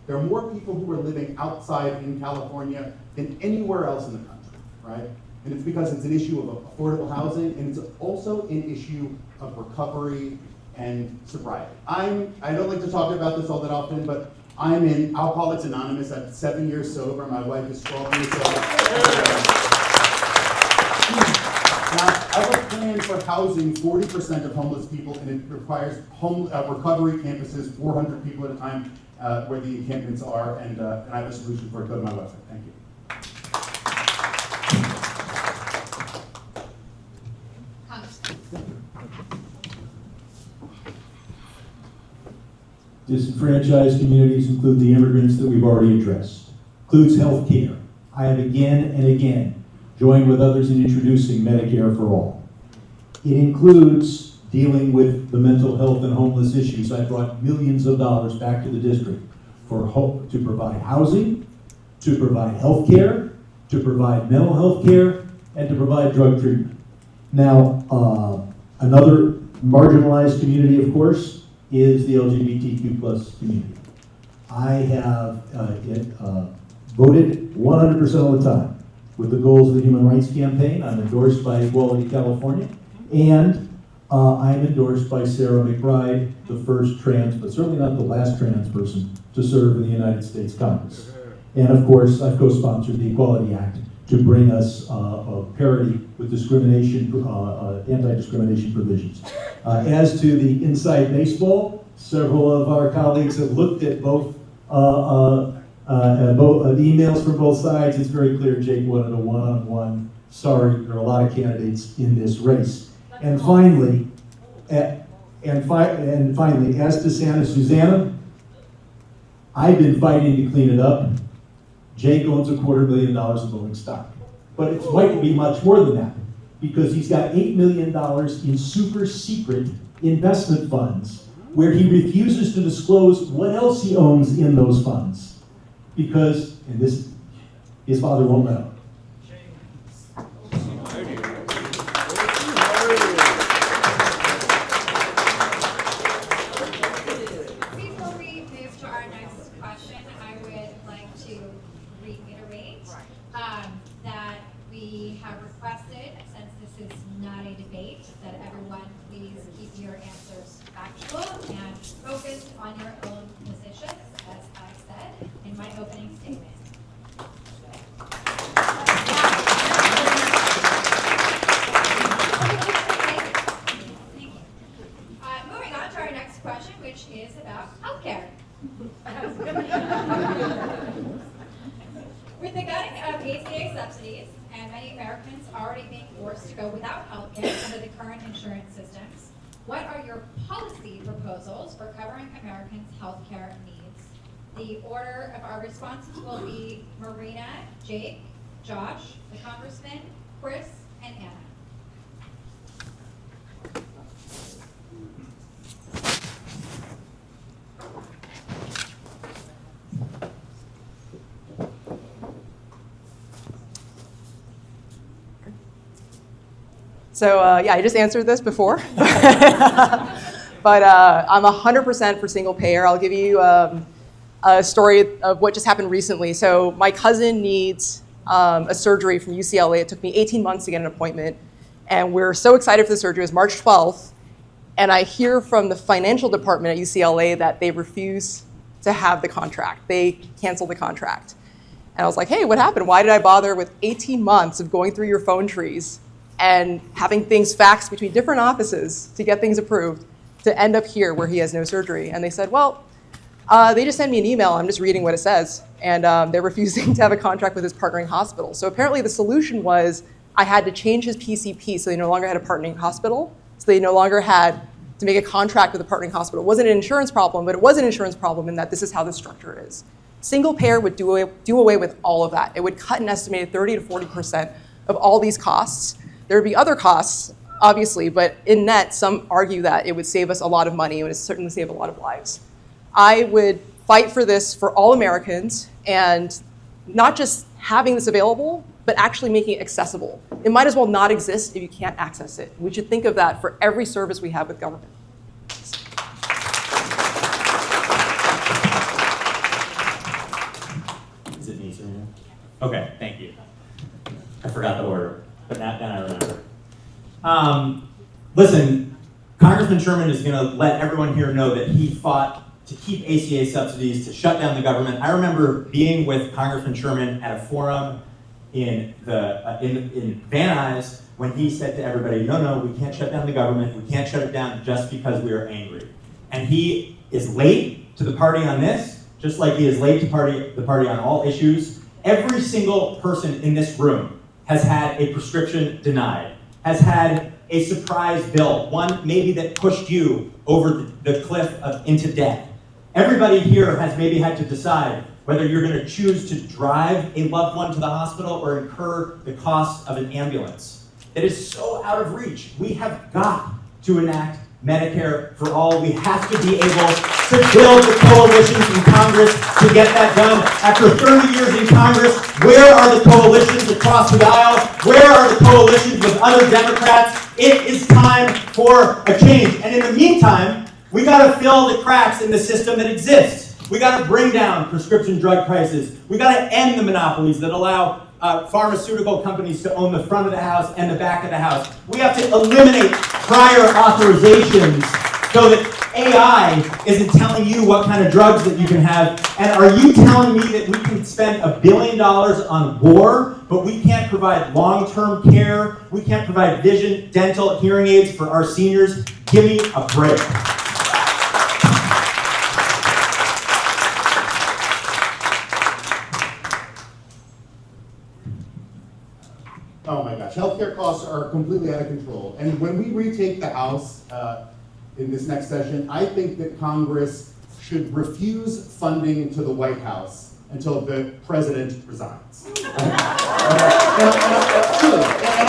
There are more people who are living outside in California than anywhere else in the country, right? And it's because it's an issue of affordable housing, and it's also an issue of recovery and sobriety. I don't like to talk about this all that often, but I'm in Alcoholics Anonymous. I'm 7 years sober. My wife is 12 years sober. Now, I have a plan for housing 40% of homeless people, and it requires recovery campuses, 400 people at a time, where the encampments are, and I have a solution for it. Go to my website. Thank you. Disenfranchised communities include the immigrants that we've already addressed. Includes health care. I have again and again joined with others in introducing Medicare for All. It includes dealing with the mental health and homeless issues. I brought millions of dollars back to the district to provide housing, to provide health care, to provide mental health care, and to provide drug treatment. Now, another marginalized community, of course, is the LGBTQ plus community. I have voted 100% of the time with the goals of the Human Rights Campaign. I'm endorsed by Equality California, and I'm endorsed by Sarah McBride, the first trans, but certainly not the last trans person to serve in the United States Congress. And of course, I've co-sponsored the Equality Act to bring us parity with discrimination, anti-discrimination provisions. As to the inside baseball, several of our colleagues have looked at both emails from both sides. It's very clear Jake wanted a one-on-one. Sorry, there are a lot of candidates in this race. And finally, as to Santa Susana, I've been fighting to clean it up. Jake owns $250,000 of voting stock. But it might be much more than that, because he's got $8 million in super secret investment funds where he refuses to disclose what else he owns in those funds. Because, and this, his father won't let him. Before we move to our next question, I would like to reiterate that we have requested, since this is not a debate, that everyone please keep your answers factual and focused on your own positions, as I said in my opening statement. Moving on to our next question, which which is about healthcare. With the cutting of ACA subsidies and many Americans already being forced to go without healthcare under the current insurance systems, what are your policy proposals for covering Americans' healthcare needs? The order of our responses will be Marena, Jake, Josh, the Congressman, Chris, and Anna. So yeah, I just answered this before, but I'm 100% for single payer. I'll give you a story of what just happened recently. So my cousin needs a surgery from UCLA. It took me 18 months to get an appointment, and we're so excited for the surgery. It was March 12th, and I hear from the financial department at UCLA that they refuse to have the contract. They canceled the contract. And I was like, hey, what happened? Why did I bother with 18 months of going through your phone trees and having things faxed between different offices to get things approved to end up here where he has no surgery? And they said, well, they just sent me an email. I'm just reading what it says. And they're refusing to have a contract with his partnering hospital. So apparently the solution was I had to change his PCP so they no longer had a partnering hospital. So they no longer had to make a contract with a partnering hospital. It wasn't an insurance problem, but it was an insurance problem in that this is how the structure is. Single payer would do away with all of that. It would cut an estimated 30 to 40% of all these costs. There would be other costs, obviously, but in net, some argue that it would save us a lot of money. It would certainly save a lot of lives. I would fight for this for all Americans, and not just having this available, but actually making it accessible. It might as well not exist if you can't access it. We should think of that for every service we have with government. Is it me, Serena? Okay, thank you. I forgot the order, but now I remember. Listen, Congressman Sherman is going to let everyone here know that he fought to keep ACA subsidies, to shut down the government. I remember being with Congressman Sherman at a forum in Van Nuys when he said to everybody, no, we can't shut down the government. We can't shut it down just because we are angry. And he is late to the party on this, just like he is late to the party on all issues. Every single person in this room has had a prescription denied, has had a surprise bill, one maybe that pushed you over the cliff into debt. Everybody here has maybe had to decide whether you're going to choose to drive a loved one to the hospital or incur the cost of an ambulance. It is so out of reach. We have got to enact Medicare for all. We have to be able to build the coalitions in Congress to get that done. After 30 years in Congress, where are the coalitions across the aisle? Where are the coalitions with other Democrats? It is time for a change. And in the meantime, we got to fill the cracks in the system that exists. We got to bring down prescription drug prices. We got to end the monopolies that allow pharmaceutical companies to own the front of the house and the back of the house. We have to eliminate prior authorizations so that AI isn't telling you what kind of drugs that you can have. And are you telling me that we can spend $1 billion on war, but we can't provide long-term care? We can't provide vision, dental, hearing aids for our seniors? Give me a break. Oh my gosh, healthcare costs are completely out of control. And when we retake the House in this next session, I think that Congress should refuse funding to the White House until the president resigns. Truly. And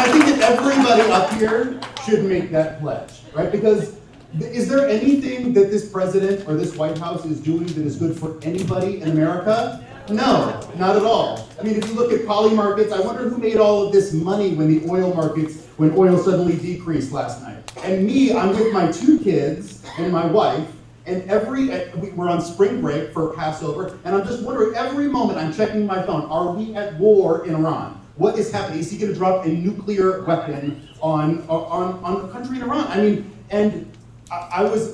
I think that everybody up here should make that pledge, right? Because is there anything that this president or this White House is doing that is good for anybody in America? No, not at all. I mean, if you look at poly markets, I wonder who made all of this money when the oil markets, when oil suddenly decreased last night. And me, I'm with my 2 kids and my wife, and we're on spring break for Passover, and I'm just wondering, every moment I'm checking my phone, are we at war in Iran? What is happening? Is he going to drop a nuclear weapon on the country in Iran? I mean, and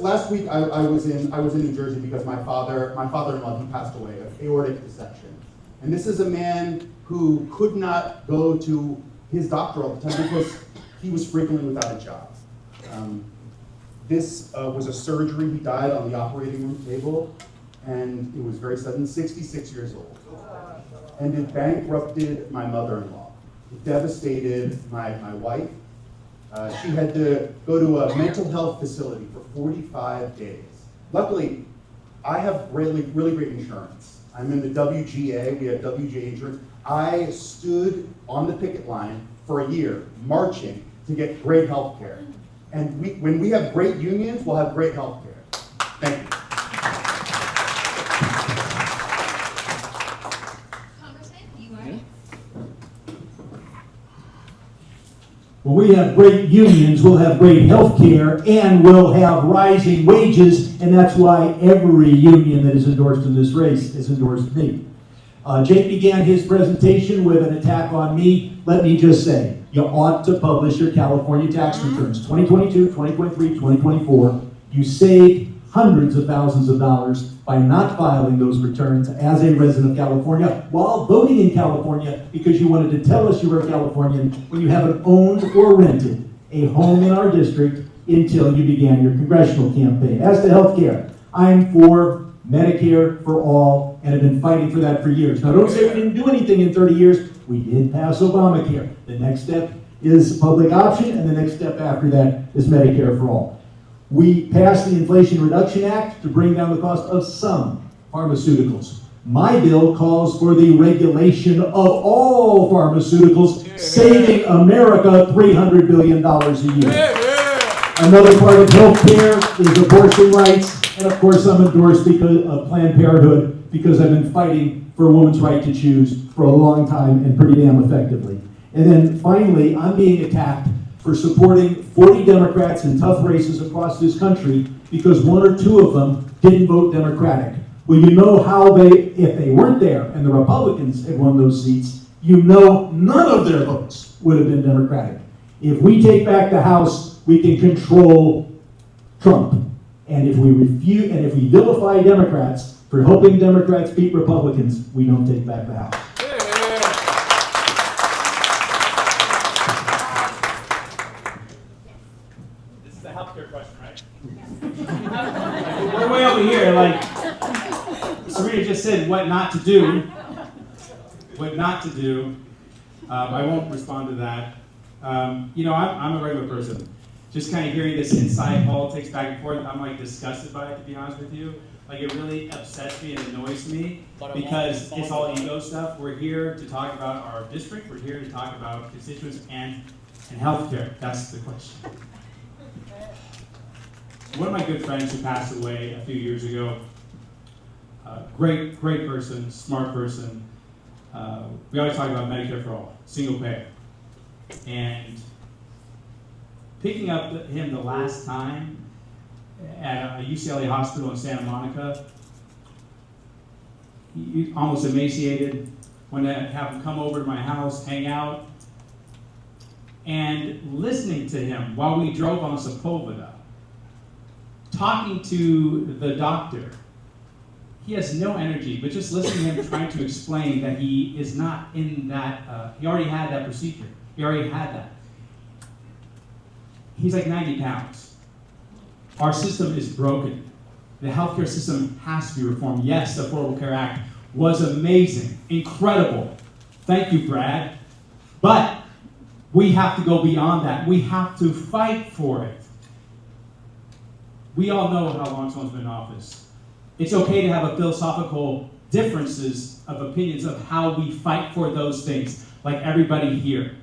last week I was in New Jersey because my father-in-law, he passed away of aortic dissection. And this is a man who could not go to his doctor all the time because he was frequently without a job. This was a surgery. He died on the operating room table, and it was very sudden, 66 years old. And it bankrupted my mother-in-law. It devastated my wife. She had to go to a mental health facility for 45 days. Luckily, I have really great insurance. I'm in the WGA, we have WGA insurance. I stood on the picket line for a year, marching to get great health care. And when we have great unions, we'll have great health care. Thank you. Congressman, you want it? When we have great unions, we'll have great health care, and we'll have rising wages, and that's why every union that is endorsed in this race has endorsed me. Jake began his presentation with an attack on me. Let me just say, you ought to publish your California tax returns. 2022, 2023, 2024. You saved hundreds of thousands of dollars by not filing those returns as a resident of California while voting in California because you wanted to tell us you were a Californian when you haven't owned or rented a home in our district until you began your congressional campaign. As to health care, I'm for Medicare for all and have been fighting for that for years. Now don't say we didn't do anything in 30 years. We did pass Obamacare. The next step is public option, and the next step after that is Medicare for all. We passed the Inflation Reduction Act to bring down the cost of some pharmaceuticals. My bill calls for the regulation of all pharmaceuticals, saving America $300 billion a year. Another part of health care is abortion rights, and of course I'm endorsed because of Planned Parenthood because I've been fighting for a woman's right to choose for a long time and pretty damn effectively. And then finally, I'm being attacked for supporting 40 Democrats in tough races across this country because one or two of them didn't vote Democratic. Well, you know how if they weren't there and the Republicans had won those seats, you know none of their votes would have been Democratic. If we take back the House, we can control Trump. And if we vilify Democrats for helping Democrats beat Republicans, we don't take back the House. This is a healthcare question, right? We're way over here, like Serena just said what not to do. What not to do. I won't respond to that. I'm a regular person. Just kind of hearing this inside politics back and forth, I'm like disgusted by it, to be honest with you. Like it really upsets me and annoys me because it's all ego stuff. We're here to talk about our district. We're here to talk about constituents and healthcare. That's the question. One of my good friends who passed away a few years ago, great person, smart person. We always talk about Medicare for all, single payer. And picking up him the last time at a UCLA hospital in Santa Monica, he almost emaciated. When I have him come over to my house, hang out, and listening to him while we drove on Sepulveda, talking to the doctor. He has no energy, but just listening to him trying to explain that he is not in that, he already had that procedure. He already had that. He's like 90 pounds. Our system is broken. The healthcare system has to be reformed. Yes, the Affordable Care Act was amazing, incredible. Thank you, Brad. But we have to go beyond that. We have to fight for it. We all know how long someone's been in office. It's okay to have a philosophical differences of opinions of how we fight for those things, like everybody here.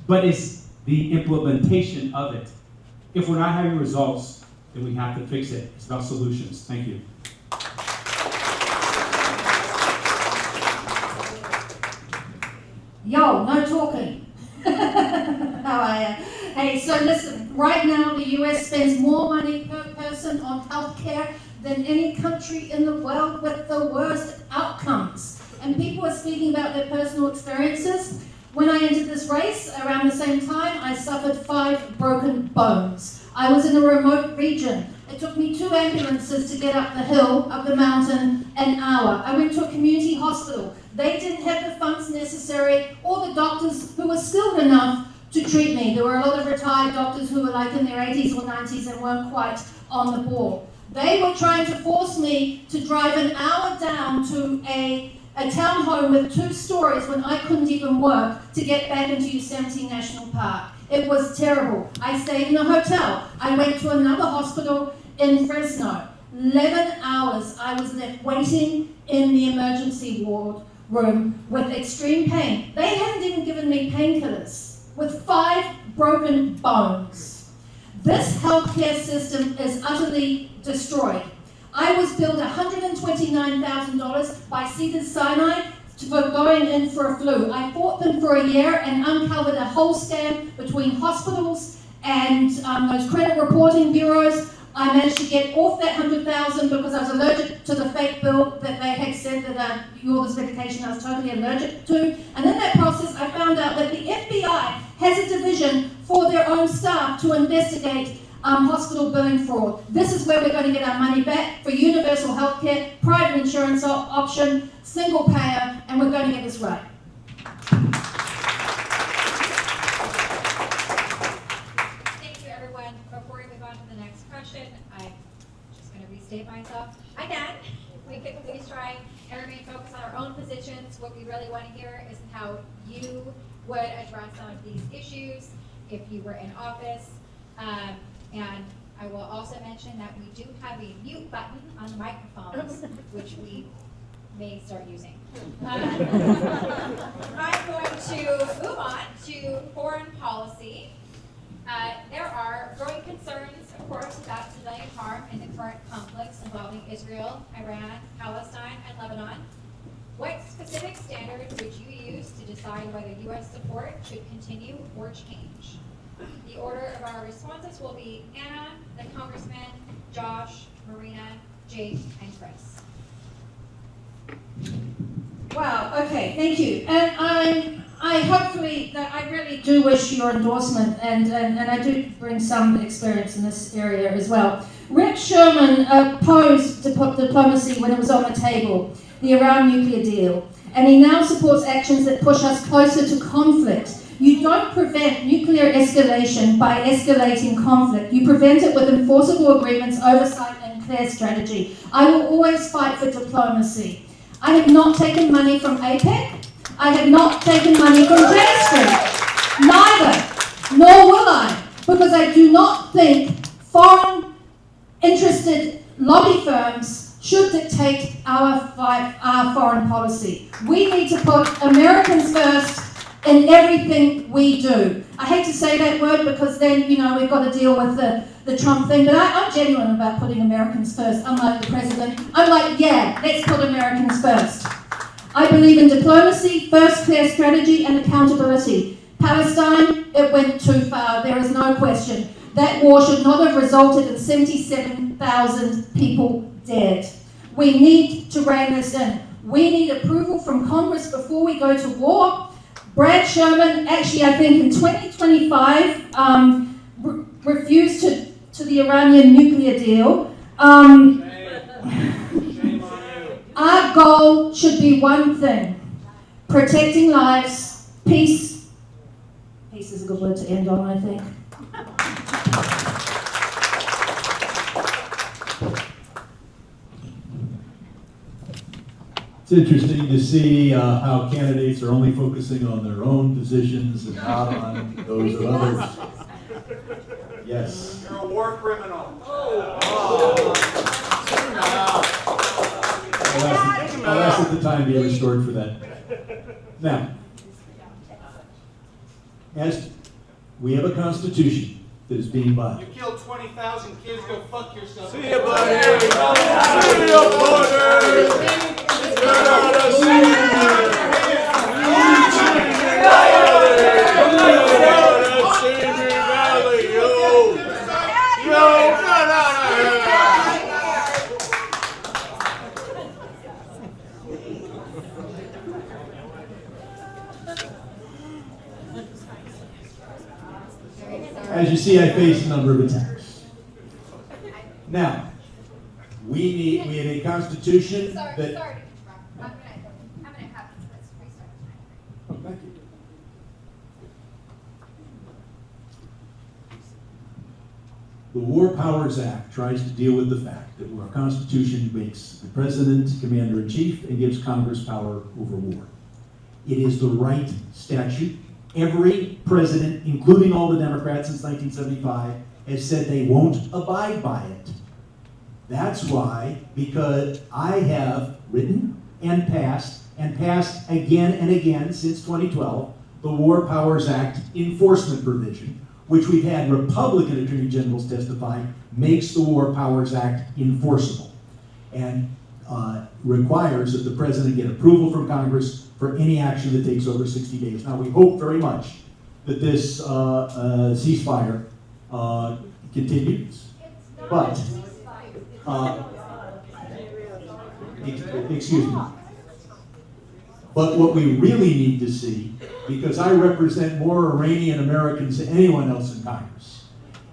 But it's the implementation of it. If we're not having results, then we have to fix it. It's about solutions. Thank you. Yo, no talking. How are you? Hey, so listen, right now the US spends more money per person on healthcare than any country in the world with the worst outcomes. And people are speaking about their personal experiences. When I entered this race, around the same time, I suffered 5 broken bones. I was in a remote region. It took me 2 ambulances to get up the hill, up the mountain, an hour. I went to a community hospital. They didn't have the funds necessary or the doctors who were skilled enough to treat me. There were a lot of retired doctors who were like in their 80s or 90s and weren't quite on the ball. They were trying to force me to drive an hour down to a townhome with 2 stories when I couldn't even work to get back into Yosemite National Park. It was terrible. I stayed in a hotel. I went to another hospital in Fresno. 11 hours I was left waiting in the emergency ward room with extreme pain. They hadn't even given me painkillers, with 5 broken bones. This healthcare system is utterly destroyed. I was billed $129,000 by Cedars-Sinai for going in for a flu. I fought them for a year and uncovered a whole scam between hospitals and those credit reporting bureaus. I managed to get off that $100,000 because I was allergic to the fake bill that they had said that this medication I was totally allergic to. And in that process, I found out that the FBI has a division for their own staff to investigate hospital billing fraud. This is where we're going to get our money back for universal health care, private insurance option, single payer, and we're going to get this right. Thank you, everyone. Before we move on to the next question, I'm just going to restate myself. Again, we could please try and remain focused on our own positions. What we really want to hear is how you would address some of these issues if you were in office. And I will also mention that we do have a mute button on the microphones, which we may start using. I'm going to move on to foreign policy. There are growing concerns, of course, about civilian harm in the current conflicts involving Israel, Iran, Palestine, and Lebanon. What specific standards would you use to decide whether U.S. support should continue or change? The order of our responses will be Anna, the Congressman, Josh, Marena, Jake, and Chris. Wow, okay, thank you. And I hopefully, that I really do wish your endorsement, and I do bring some experience in this area as well. Rick Sherman opposed diplomacy when it was on the table, the Iran nuclear deal, and he now supports actions that push us closer to conflict. You don't prevent nuclear escalation by escalating conflict. You prevent it with enforceable agreements, oversight, and clear strategy. I will always fight for diplomacy. I have not taken money from AIPAC. I have not taken money from J Street. Neither, nor will I, because I do not think foreign interested lobby firms should dictate our foreign policy. We need to put Americans first in everything we do. I hate to say that word because then, we've got to deal with the Trump thing, but I'm genuine about putting Americans first. Unlike the president, I'm like, yeah, let's put Americans first. I believe in diplomacy, first clear strategy, and accountability. Palestine, it went too far, there is no question. That war should not have resulted in 77,000 people dead. We need to rein this in. We need approval from Congress before we go to war. Brad Sherman, actually, I think in 2025, refused to the Iranian nuclear deal. Shame on you. Our goal should be one thing: protecting lives, peace. Peace is a good word to end on, I think. It's interesting to see how candidates are only focusing on their own positions and not on those of others. Yes. You're a war criminal. I'll ask that the time be restored for that. Now, as we have a constitution that is being You violated. killed 20,000 kids, go fuck yourself. See you, buddy. See you, buddy. As you see, I face a number of attacks. Now, we have a constitution Sorry that. to interrupt. I'm gonna have Chris restart. Oh, thank you. War Powers Act tries to deal with the fact that our Constitution makes the President Commander-in-Chief and gives Congress power over war. It is the right statute. Every president, including all the Democrats since 1975, has said they won't abide by it. That's why, because I have written and passed again and again since 2012, the War Powers Act enforcement provision, which we've had Republican attorney generals testify, makes the War Powers Act enforceable and requires that the president get approval from Congress for any action that takes over 60 days. Now, we hope very much that this ceasefire continues, but, excuse me. But what we really need to see, because I represent more Iranian Americans than anyone else in Congress,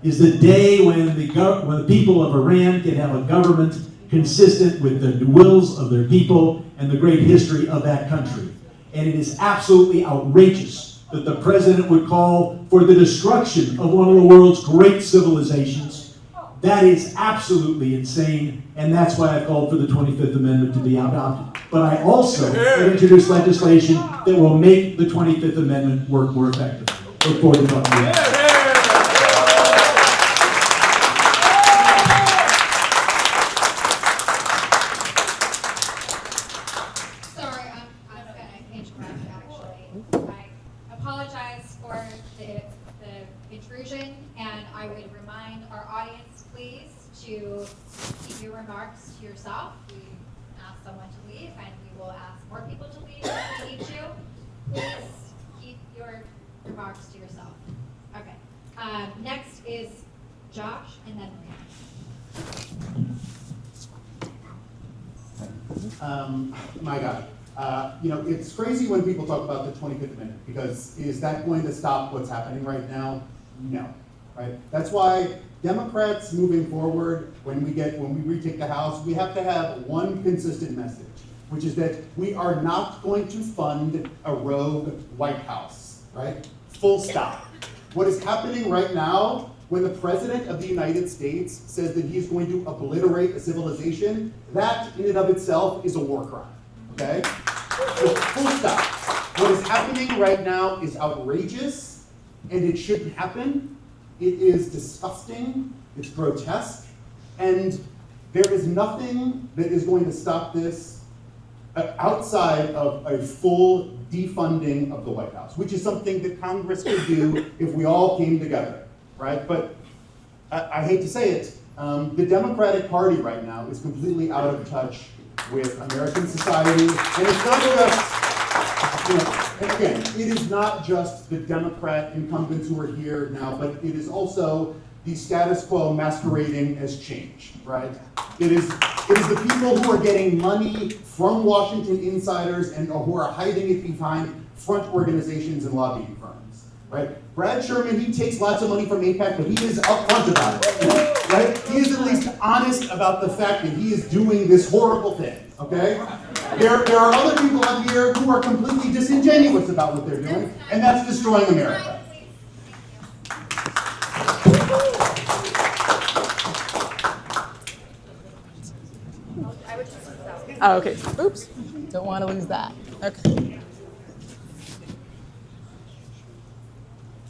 is the day when the people of Iran can have a government consistent with the wills of their people and the great history of that country. And it is absolutely outrageous that the president would call for the destruction of one of the world's great civilizations. That is absolutely insane, and that's why I called for the 25th Amendment to be adopted. But I also introduced legislation that will make the 25th Amendment work more effectively. Look forward to talking to you. Sorry, I'm gonna interrupt actually. I apologize for the intrusion, and I would remind our audience, please, to keep your remarks to yourself. We ask someone to leave, and we will ask more people to leave if we need to. Please keep your remarks to yourself. Okay. Next is Josh, and then Marina. My God. It's crazy when people talk about the 25th Amendment, because is that going to stop what's happening right now? No, right? That's why Democrats moving forward, when we retake the House, we have to have one consistent message, which is that we are not going to fund a rogue White House, right? Full stop. What is happening right now, when the President of the United States says that he's going to obliterate a civilization, that in and of itself is a war crime, okay? So full stop. What is happening right now is outrageous, and it shouldn't happen. It is disgusting, it's grotesque, and there is nothing that is going to stop this outside of a full defunding of the White House, which is something that Congress could do if we all came together, right? But I hate to say it, the Democratic Party right now is completely out of touch with American society, and it's not just, and again, it is not just the Democrat incumbents who are here now, but it is also the status quo masquerading as change, right? It is the people who are getting money from Washington insiders and who are hiding it behind front organizations and lobbying firms, right? Brad Sherman, he takes lots of money from AIPAC, but he is upfront about it, right? He is at least honest about the fact that he is doing this horrible thing, okay? There are other people out here who are completely disingenuous about what they're doing, and that's destroying America. Oh, okay. Oops. Don't want to lose that. Okay.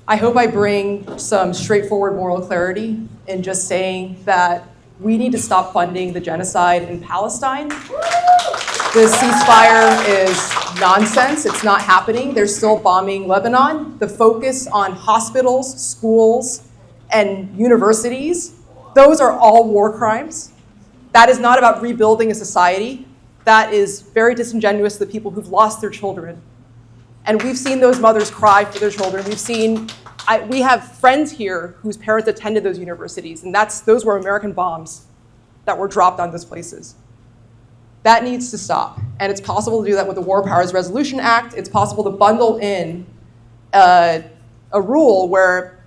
I hope I bring some straightforward moral clarity in just saying that we need to stop funding the genocide in Palestine. The ceasefire is nonsense. It's not happening. They're still bombing Lebanon. The focus on hospitals, schools, and universities, those are all war crimes. That is not about rebuilding a society. That is very disingenuous to the people who've lost their children. And we've seen those mothers cry for their children. We have friends here whose parents attended those universities, and those were American bombs that were dropped on those places. That needs to stop. And it's possible to do that with the War Powers Resolution Act. It's possible to bundle in a rule where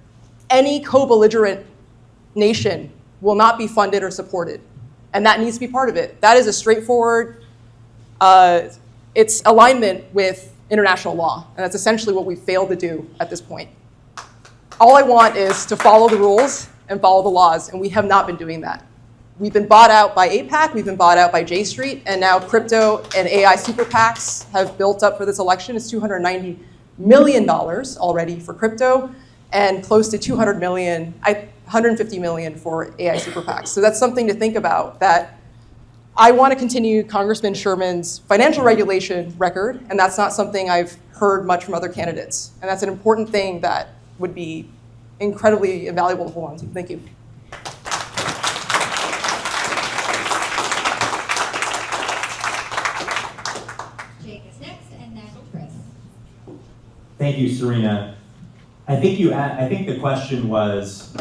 any co-belligerent nation will not be funded or supported. And that needs to be part of it. That is a straightforward, it's alignment with international law. And that's essentially what we failed to do at this point. All I want is to follow the rules and follow the laws, and we have not been doing that. We've been bought out by AIPAC, we've been bought out by J Street, and now crypto and AI super PACs have built up for this election. It's $290 million already for crypto, and close to $150 million for AI super PACs. So that's something to think about, that I want to continue Congressman Sherman's financial regulation record, and that's not something I've heard much from other candidates. And that's an important thing that would be incredibly invaluable to hold on to. Thank you. Jake is next, and then Chris. Thank you, Serena. I think the question was,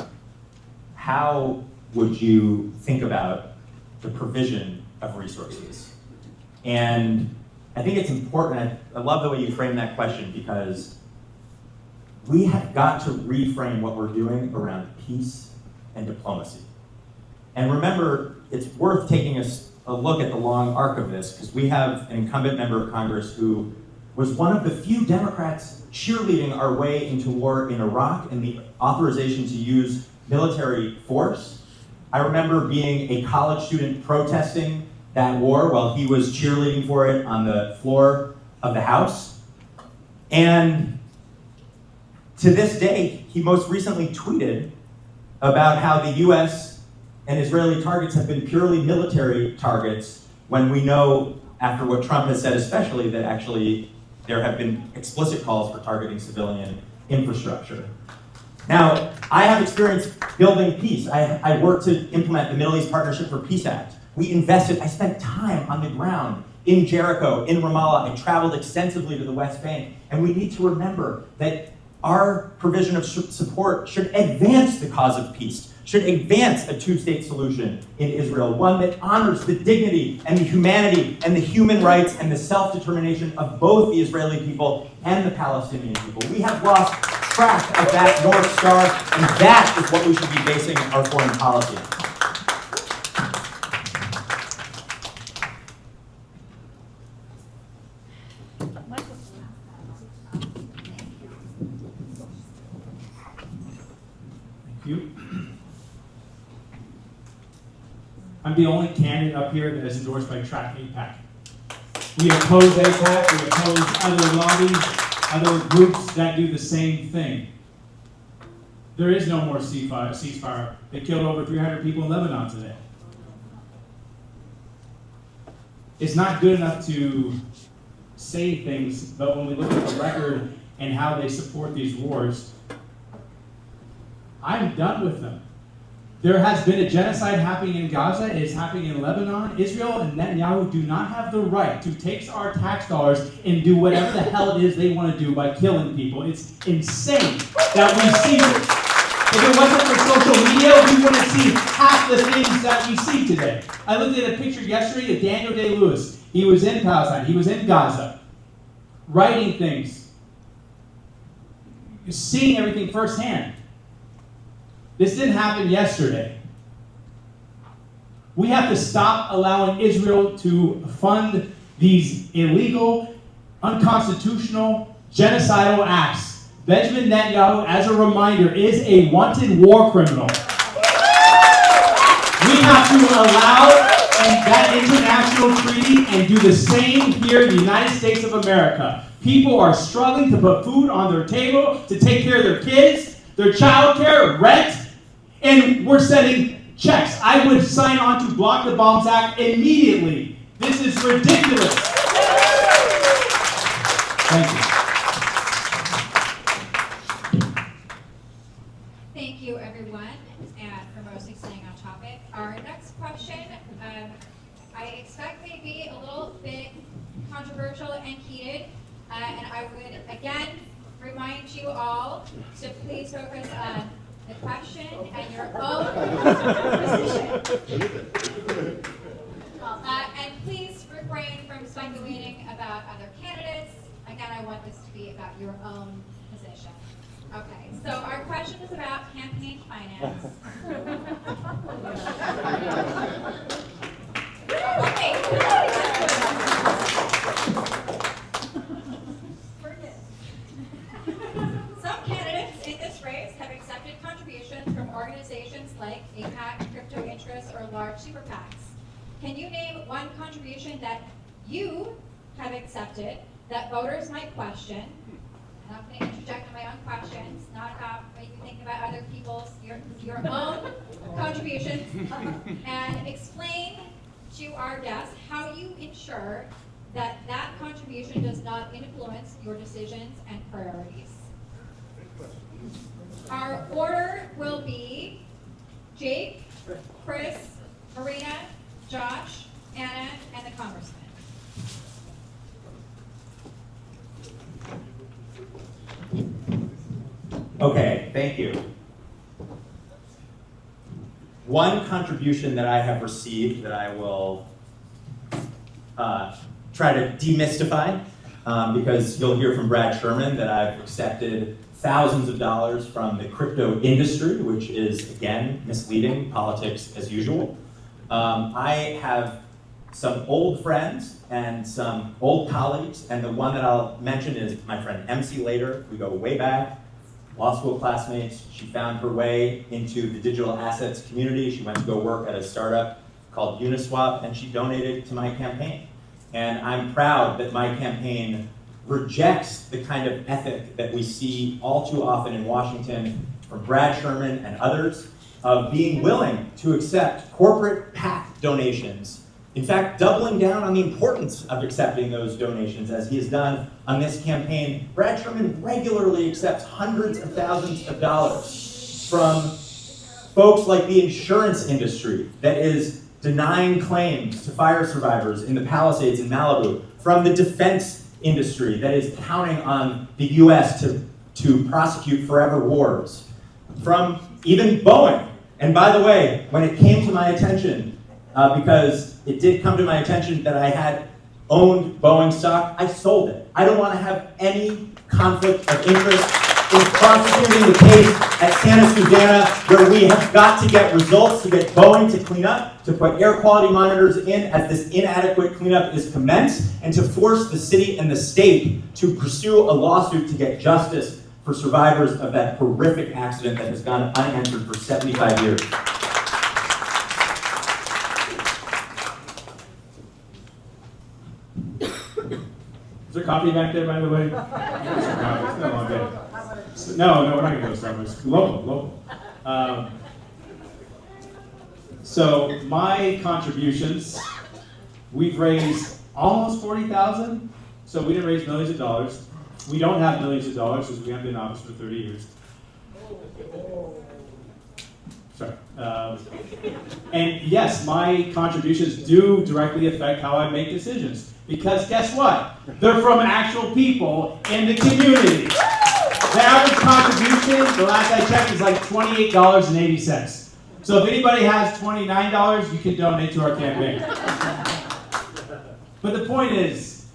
how would you think about the provision of resources? And I think it's important, I love the way you frame that question, because we have got to reframe what we're doing around peace and diplomacy. And remember, it's worth taking a look at the long arc of this, because we have an incumbent member of Congress who was one of the few Democrats cheerleading our way into war in Iraq and the authorization to use military force. I remember being a college student protesting that war while he was cheerleading for it on the floor of the House. And to this day, he most recently tweeted about how the US and Israeli targets have been purely military targets, when we know, after what Trump has said especially, that actually there have been explicit calls for targeting civilian infrastructure. Now, I have experience building peace. I worked to implement the Middle East Partnership for Peace Act. I spent time on the ground in Jericho, in Ramallah. I traveled extensively to the West Bank. And we need to remember that our provision of support should advance the cause of peace, should advance a two-state solution in Israel, one that honors the dignity and the humanity and the human rights and the self-determination of both the Israeli people and the Palestinian people. We have lost track of that North Star, and that is what we should be basing our foreign policy on. I'm the only candidate up here that is endorsed by Track AIPAC. We oppose AIPAC, we oppose other lobbies, other groups that do the same thing. There is no more ceasefire. They killed over 300 people in Lebanon today. It's not good enough to say things, but when we look at the record and how they support these wars, I'm done with them. There has been a genocide happening in Gaza, it is happening in Lebanon. Israel and Netanyahu do not have the right to take our tax dollars and do whatever the hell it is they want to do by killing people. It's insane that we see this. If it wasn't for social media, we wouldn't see half the things that we see today. I looked at a picture yesterday of Daniel Day-Lewis. He was in Palestine, he was in Gaza, writing things, seeing everything firsthand. This didn't happen yesterday. We have to stop allowing Israel to fund these illegal, unconstitutional, genocidal acts. Benjamin Netanyahu, as a reminder, is a wanted war criminal. We have to allow that international treaty and do the same here in the United States of America. People are struggling to put food on their table, to take care of their kids, their child care, rent, and we're sending checks. I would sign on to Block the Bombs Act immediately. This is ridiculous. Thank you. Thank you, everyone, and for mostly staying on topic. Our next question, I expect may be a little bit controversial and heated, and I would again remind you all to please focus on the question and your own position. And please refrain from speculating about other candidates. Again, I want this to be about your own position. Okay, so our question is about campaign finance. Some candidates in this race have accepted contributions from organizations large super PACs. Can you name one contribution that you have accepted that voters might question? And I'm going to interject on my own questions, not about what you think about other people's, your own contributions, and explain to our guests how you ensure that that contribution does not influence your decisions and priorities. Our order will be Jake, Chris, Marena, Josh, Anna, and the Congressman. Okay, thank you. One contribution that I have received that I will try to demystify, because you'll hear from Brad Sherman that I've accepted thousands of dollars from the crypto industry, which is, again, misleading, politics as usual. I have some old friends and some old colleagues, and the one that I'll mention is my friend MC Later. We go way back, law school classmates. She found her way into the digital assets community. She went to go work at a startup called Uniswap, and she donated to my campaign. And I'm proud that my campaign rejects the kind of ethic that we see all too often in Washington from Brad Sherman and others of being willing to accept corporate PAC donations. In fact, doubling down on the importance of accepting those donations as he has done on this campaign. Brad Sherman regularly accepts hundreds of thousands of dollars from folks like the insurance industry that is denying claims to fire survivors in the Palisades in Malibu, from the defense industry that is counting on the US to prosecute forever wars, from even Boeing. And by the way, when it came to my attention, because it did come to my attention that I had owned Boeing stock, I sold it. I don't want to have any conflict of interest in prosecuting the case at Santa Susana, where we have got to get results to get Boeing to clean up, to put air quality monitors in as this inadequate cleanup is commenced, and to force the city and the state to pursue a lawsuit to get justice for survivors of that horrific accident that has gone unanswered for 75 years. Is there coffee back there, by the way? No, we're not going to go to Starbucks. Local. So my contributions, we've raised almost 40,000. So we didn't raise millions of dollars. We don't have millions of dollars because we haven't been in office for 30 years. Sorry. And yes, my contributions do directly affect how I make decisions. Because guess what? They're from actual people in the community. The average contribution, the last I checked, is like $28.80. So if anybody has $29, you can donate to our campaign. But the point is,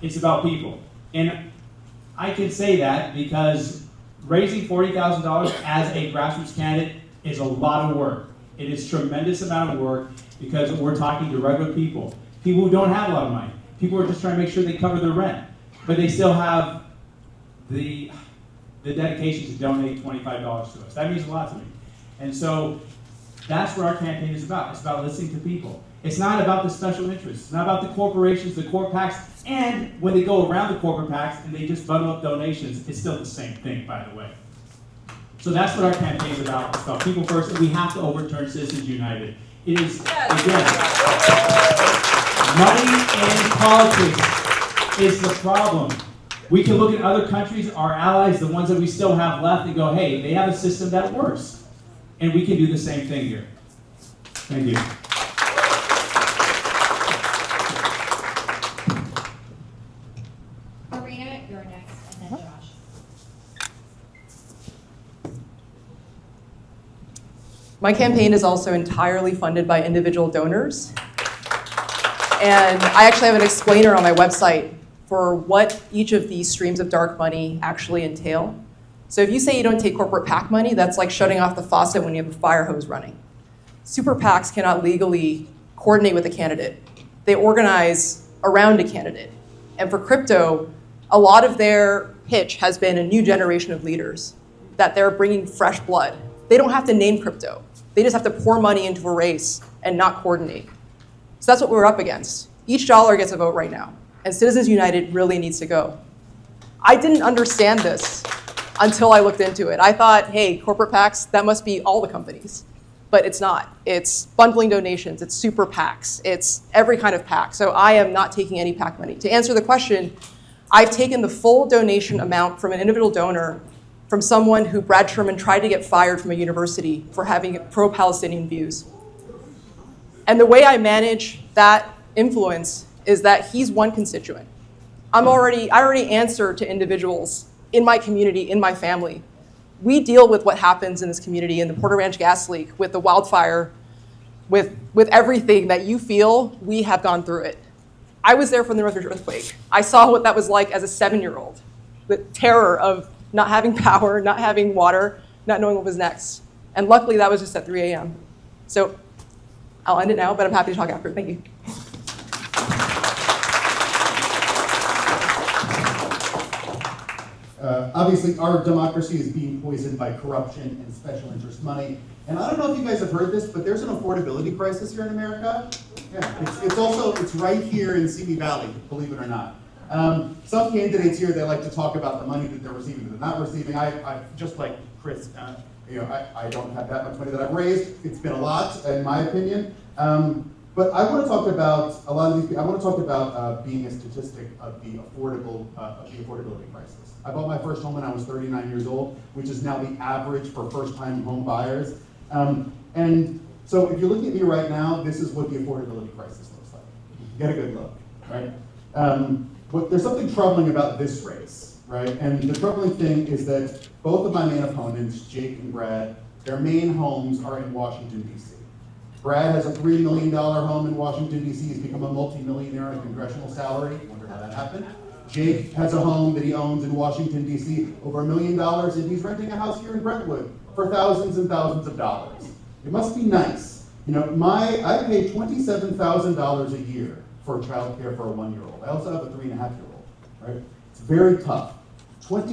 it's about people. And I can say that because raising $40,000 as a grassroots candidate is a lot of work. It is a tremendous amount of work because we're talking to regular people. People who don't have a lot of money. People are just trying to make sure they cover their rent. But they still have the dedication to donate $25 to us. That means a lot to me. And so that's what our campaign is about. It's about listening to people. It's not about the special interests. It's not about the corporations, the corp PACs, and when they go around the corporate PACs and they just bundle up donations, it's still the same thing, by the way. So that's what our campaign is about. It's about people first, and we have to overturn Citizens United. It is, again, money in politics is the problem. We can look at other countries, our allies, the ones that we still have left, and go, hey, they have a system that works. And we can do the same thing here. Thank you. Marena, you're next, and then Josh. My campaign is also entirely funded by individual donors. And I actually have an explainer on my website for what each of these streams of dark money actually entail. So if you say you don't take corporate PAC money, that's like shutting off the faucet when you have a fire hose running. Super PACs cannot legally coordinate with a candidate. They organize around a candidate. And for crypto, a lot of their pitch has been a new generation of leaders, that they're bringing fresh blood. They don't have to name crypto. They just have to pour money into a race and not coordinate. So that's what we're up against. Each dollar gets a vote right now, and Citizens United really needs to go. I didn't understand this until I looked into it. I thought, hey, corporate PACs, that must be all the companies. But it's not. It's bundling donations, it's super PACs, it's every kind of PAC. So I am not taking any PAC money. To answer the question, I've taken the full donation amount from an individual donor from someone who Brad Sherman tried to get fired from a university for having pro-Palestinian views. And the way I manage that influence is that he's one constituent. I already answer to individuals in my community, in my family. We deal with what happens in this community, in the Porter Ranch gas leak, with the wildfire, with everything that you feel. We have gone through it. I was there from the Northridge earthquake. I saw what that was like as a 7-year-old, the terror of not having power, not having water, not knowing what was next. And luckily that was just at 3 a.m. So I'll end it now, but I'm happy to talk after. Thank you. Obviously, our democracy is being poisoned by corruption and special interest money. And I don't know if you guys have heard this, but there's an affordability crisis here in America. Yeah, it's right here in Simi Valley, believe it or not. Some candidates here, they like to talk about the money that they're receiving, that they're not receiving. I just like Chris, I don't have that much money that I've raised. It's been a lot, in my opinion. But I want to talk about a lot of these. I want to talk about being a statistic of the affordability crisis. I bought my first home when I was 39 years old, which is now the average for first-time home buyers. And so, if you're looking at me right now, this is what the affordability crisis looks like. Get a good look, right? But there's something troubling about this race, right? And the troubling thing is that both of my main opponents, Jake and Brad, their main homes are in Washington, D.C. Brad has a $3 million home in Washington, D.C. He's become a multi-millionaire on a congressional salary. Wonder how that happened. Jake has a home that he owns in Washington, D.C., over $1 million, and he's renting a house here in Brentwood for thousands and thousands of dollars. It must be nice. I pay $27,000 a year for childcare for a 1-year-old. I also have a 3.5-year-old, right? It's very tough. But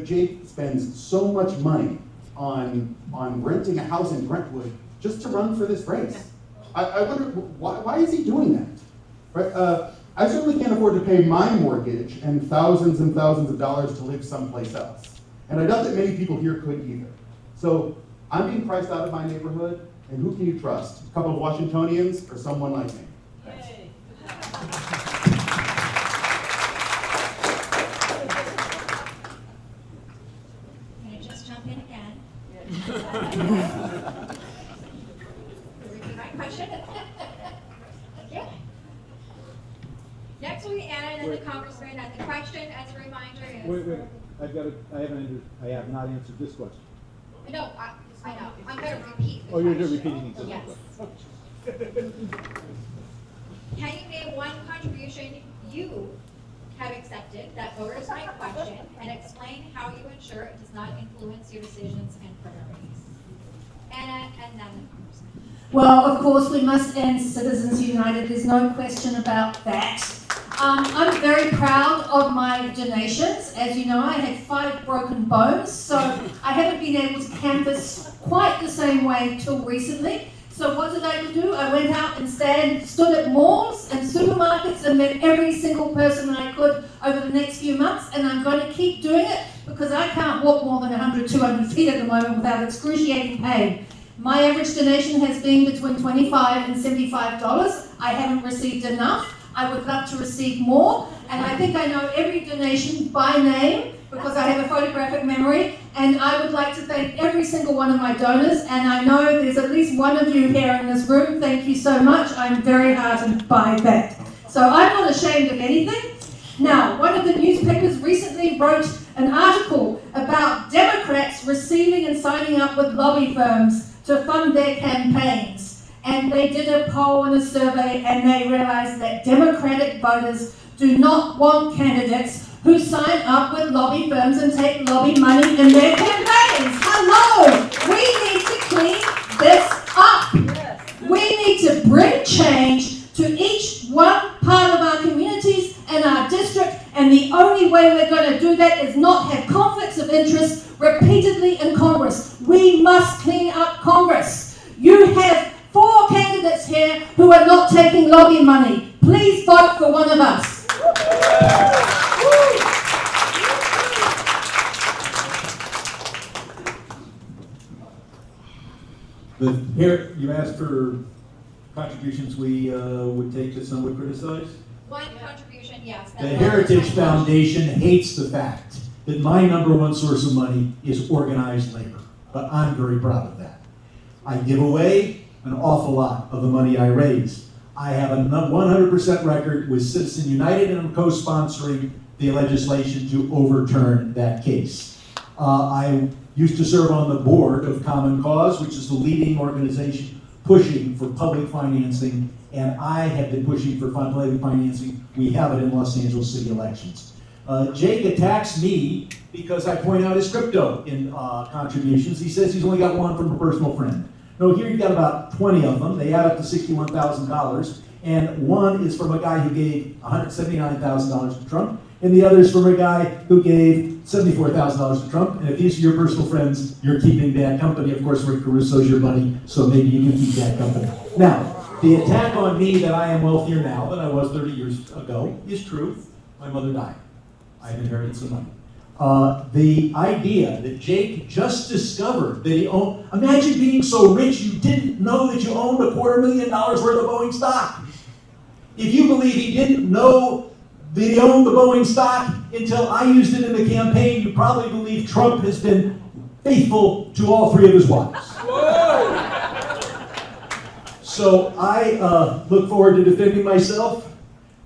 Jake spends so much money on renting a house in Brentwood just to run for this race. I wonder, why is he doing that? Right? I certainly can't afford to pay my mortgage and thousands of dollars to live someplace else. And I doubt that many people here could either. So I'm being priced out of my neighborhood, and who can you trust? A couple of Washingtonians or someone like me? Thanks. Can I just jump in again? Repeat my question. Thank you. Next will be Anna and then the Congressman, and the question, as a reminder, is... Wait, I have not answered this question. No, I know. I'm going to repeat the Oh, you're question. repeating it. Yes. Can you name one contribution you have accepted that voters might question, and explain how you ensure it does not influence your decisions and priorities? Anna, and then the Congressman. Well, of course, we must end Citizens United. There's no question about that. I'm very proud of my donations. As you know, I had 5 broken bones, so I haven't been able to canvass quite the same way till recently. So what did I do? I went out and stood at malls and supermarkets and met every single person that I could over the next few months, and I'm going to keep doing it because I can't walk more than 100, 200 feet at the moment without excruciating pain. My average donation has been between $25 and $75. I haven't received enough. I would love to receive more, and I think I know every donation by name because I have a photographic memory, and I would like to thank every single one of my donors, and I know there's at least one of you here in this room. Thank you so much. I'm very heartened by that. So I'm not ashamed of anything. Now, one of the newspapers recently wrote an article about Democrats receiving and signing up with lobby firms to fund their campaigns. And they did a poll and a survey, and they realized that Democratic voters do not want candidates who sign up with lobby firms and take lobby money in their campaigns. Hello! We need to clean this up. We need to bring change to each one part of our communities and our district, and the only way we're going to do that is not have conflicts of interest repeatedly in Congress. We must clean up Congress. You have 4 candidates here who are not taking lobby money. Please vote for one of us. Here, you asked for contributions we would take that some would criticize? One contribution, yes. The Heritage Foundation hates the fact that my #1 source of money is organized labor, but I'm very proud of that. I give away an awful lot of the money I raise. I have a 100% record with Citizen United, and I'm co-sponsoring the legislation to overturn that case. I used to serve on the board of Common Cause, which is the leading organization pushing for public financing, and I have been pushing for public financing. We have it in Los Angeles city elections. Jake attacks me because I point out his crypto in contributions. He says he's only got one from a personal friend. No, here you've got about 20 of them. They add up to $61,000, and one is from a guy who gave $179,000 to Trump, and the other is from a guy who gave $74,000 to Trump. And if these are your personal friends, you're keeping bad company. Of course, Rick Caruso's your buddy, so maybe you can keep bad company. Now, the attack on me that I am wealthier now than I was 30 years ago is true. My mother died. I've inherited some money. The idea that Jake just discovered that he owned, imagine being so rich you didn't know that you owned $250,000 worth of Boeing stock. If you believe he didn't know that he owned the Boeing stock until I used it in the campaign, you probably believe Trump has been faithful to all 3 of his wives. So I look forward to defending myself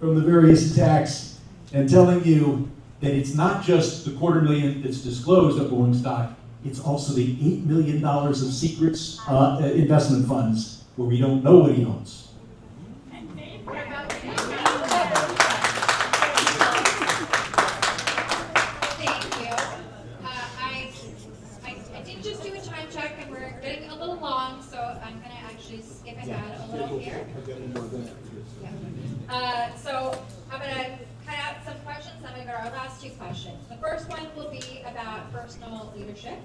from the various attacks and telling you that it's not just the $250,000 that's disclosed of Boeing stock, it's also the $8 million of secrets investment funds where we don't know what he owns. Thank you. I did just do a time check, and we're getting a little long, so I'm going to actually skip ahead a little here. So I'm going to cut out some questions. I'm going to go to our last 2 questions. The first one will be about personal leadership.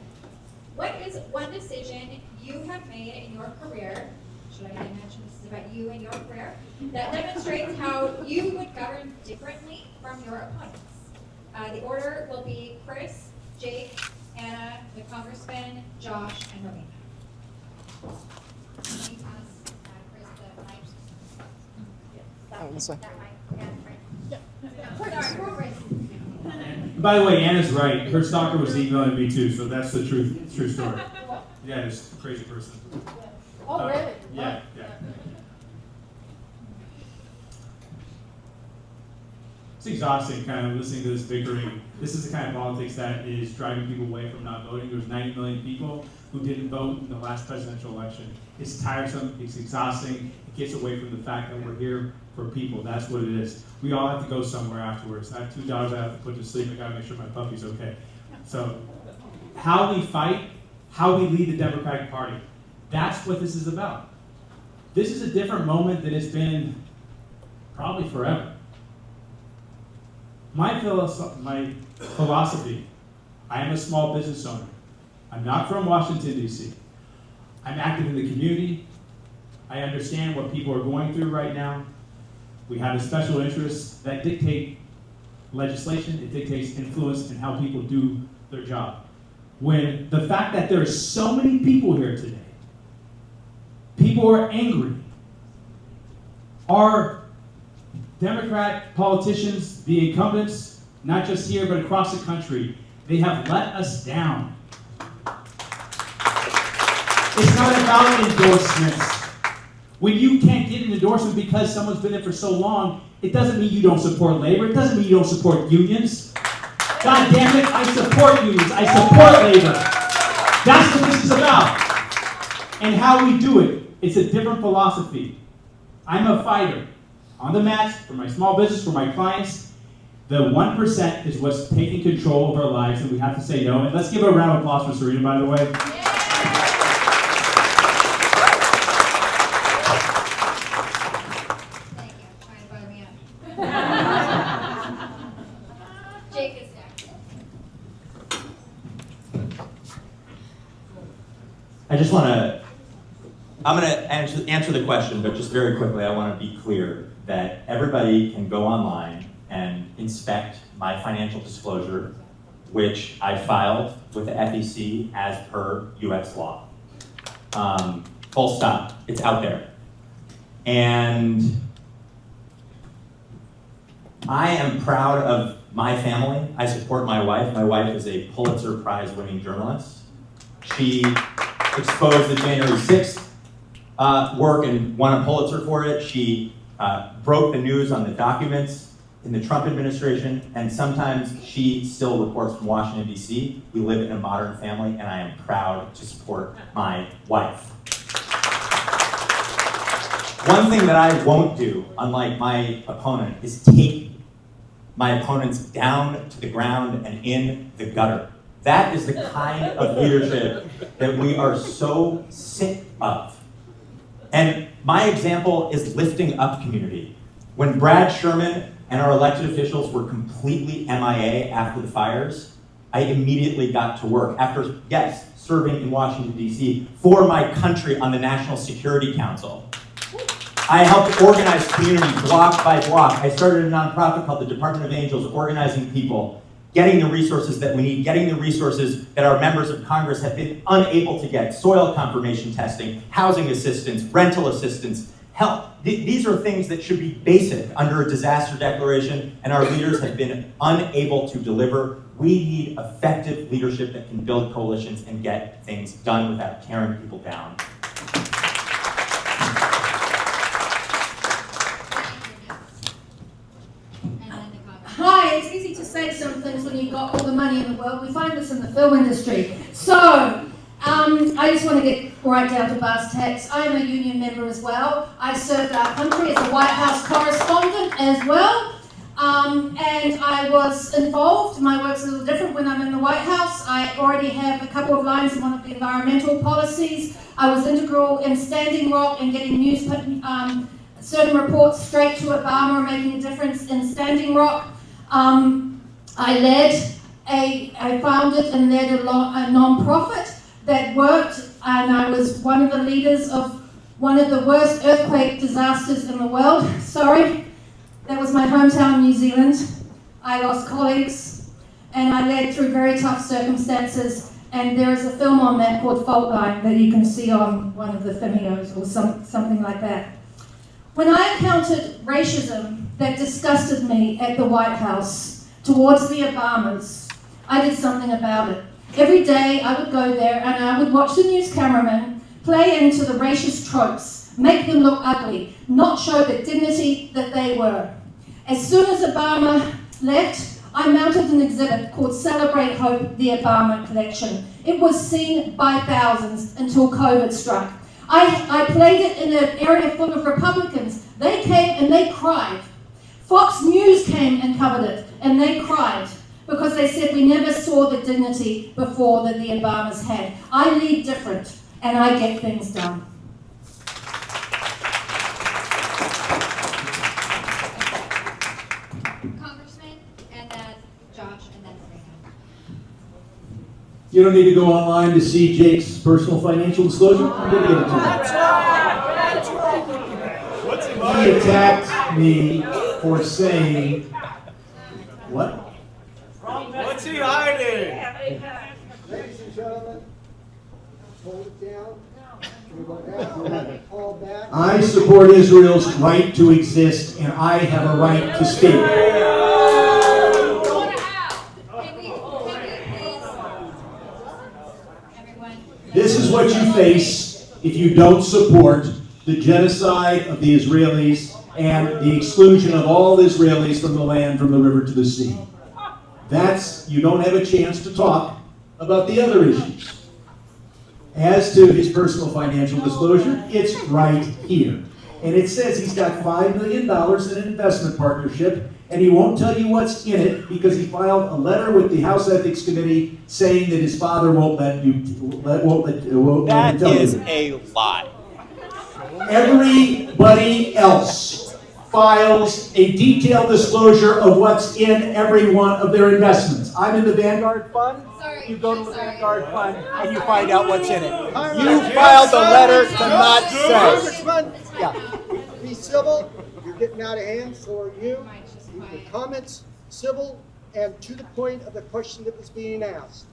What is one decision you have made in your career, should I mention this is about you and your career, that demonstrates how you would govern differently from your opponents? The order will be Chris, Jake, Anna, the Congressman, Josh, and Marena. Can you pass, Chris, the mic? Oh, this way. That mic. Yeah, sorry, we're Chris. By the way, Anna's right. Her stalker was emailing me too, so that's the true story. Yeah, it's a crazy person. Oh, really? Yeah. It's exhausting kind of listening to this bickering. This is the kind of politics that is driving people away from not voting. There's 90 million people who didn't vote in the last presidential election. It's tiresome, it's exhausting, it gets away from the fact that we're here for people. That's what it is. We all have to go somewhere afterwards. I have 2 dogs I have to put to sleep. I gotta make sure my puppy's okay. So how we fight, how we lead the Democratic Party, that's what this is about. This is a different moment than it's been probably forever. My philosophy, I am a small business owner. I'm not from Washington, D.C. I'm active in the community. I understand what people are going through right now. We have a special interests that dictate legislation. It dictates influence in how people do their job. When the fact that there are so many people here today, people are angry. Our Democrat politicians, the incumbents, not just here but across the country, they have let us down. It's not about endorsements. When you can't get an endorsement because someone's been there for so long, it doesn't mean you don't support labor. It doesn't mean you don't support unions. God damn it, I support unions. I support labor. That's what this is about. And how we do it. It's a different philosophy. I'm a fighter. On the mats, for my small business, for my clients. The 1% is what's taking control of our lives, and we have to say no. And let's give a round of applause for Serena, by the way. Thank you. Trying to butter me up. Jake is next. I just want to I'm going to answer the question, but just very quickly, I want to be clear that everybody can go online and inspect my financial disclosure, which I filed with the FEC as per US law. Full stop. It's out there. And I am proud of my family. I support my wife. My wife is a Pulitzer Prize winning journalist. She exposed the January 6th work and won a Pulitzer for it. She broke the news on the documents in the Trump administration, and sometimes she still reports from Washington, D.C. We live in a modern family, and I am proud to support my wife. One thing that I won't do, unlike my opponent, is take my opponents down to the ground and in the gutter. That is the kind of leadership that we are so sick of. And my example is lifting up community. When Brad Sherman and our elected officials were completely MIA after the fires, I immediately got to work after, yes, serving in Washington, D.C. for my country on the National Security Council. I helped organize community block by block. I started a nonprofit called the Department of Angels, organizing people, getting the resources that we need, getting the resources that our members of Congress have been unable to get, soil confirmation testing, housing assistance, rental assistance, help. These are things that should be basic under a disaster declaration, and our leaders have been unable to deliver. We need effective leadership that can build coalitions and get things done without tearing people down. Hi, it's easy to say some things when you've got all the money in the world. We find this in the film industry. So, I just want to get right down to brass tacks. I'm a union member as well. I served our country as a White House correspondent as well. And I was involved. My work's a little different when I'm in the White House. I already have a couple of lines in one of the environmental policies. I was integral in Standing Rock and getting news, certain reports straight to Obama, making a difference in Standing Rock. I founded and led a non-profit that worked, and I was one of the leaders of one of the worst earthquake disasters in the world. Sorry, that was my hometown, New Zealand. I lost colleagues, and I led through very tough circumstances, and there is a film on that called Fault Line that you can see on one of the Vimeos or something like that. When I encountered racism that disgusted me at the White House towards the Obamas, I did something about it. Every day I would go there and I would watch the news cameraman play into the racist tropes, make them look ugly, not show the dignity that they were. As soon as Obama left, I mounted an exhibit called Celebrate Hope, the Obama Collection. It was seen by thousands until COVID struck. I played it in an area full of Republicans. They came and they cried. Fox News came and covered it, and they cried because they said we never saw the dignity before that the Obamas had. I lead different, and I get things done. Congressman, and then Josh, and then Marena. You don't need to go online to see Jake's personal financial disclosure. I'm going to give it to you. He attacked me for saying, what? What's he hiding? Ladies and gentlemen, hold it down. We will have to call back. I support Israel's right to exist, and I have a right to speak. Can we please, everyone? This is what you face if you don't support the genocide of the Israelis and the exclusion of all Israelis from the land, from the river to the sea. You don't have a chance to talk about the other issues. As to his personal financial disclosure, it's right here. And it says he's got $5 million in an investment partnership, and he won't tell you what's in it because he filed a letter with the House Ethics Committee saying that his father won't let him tell you. That is a lie. Everybody else files a detailed disclosure of what's in every one of their investments. I'm in the Vanguard Fund. Sorry. sorry. you go to the I'm sorry. Vanguard Fund and you find out what's in it. Time You out. filed the letter to not say. Congressman, Yeah. be civil. You're getting out of hand, so are you. Mine's just Keep quiet. the comments civil and to the point of the question that was being asked.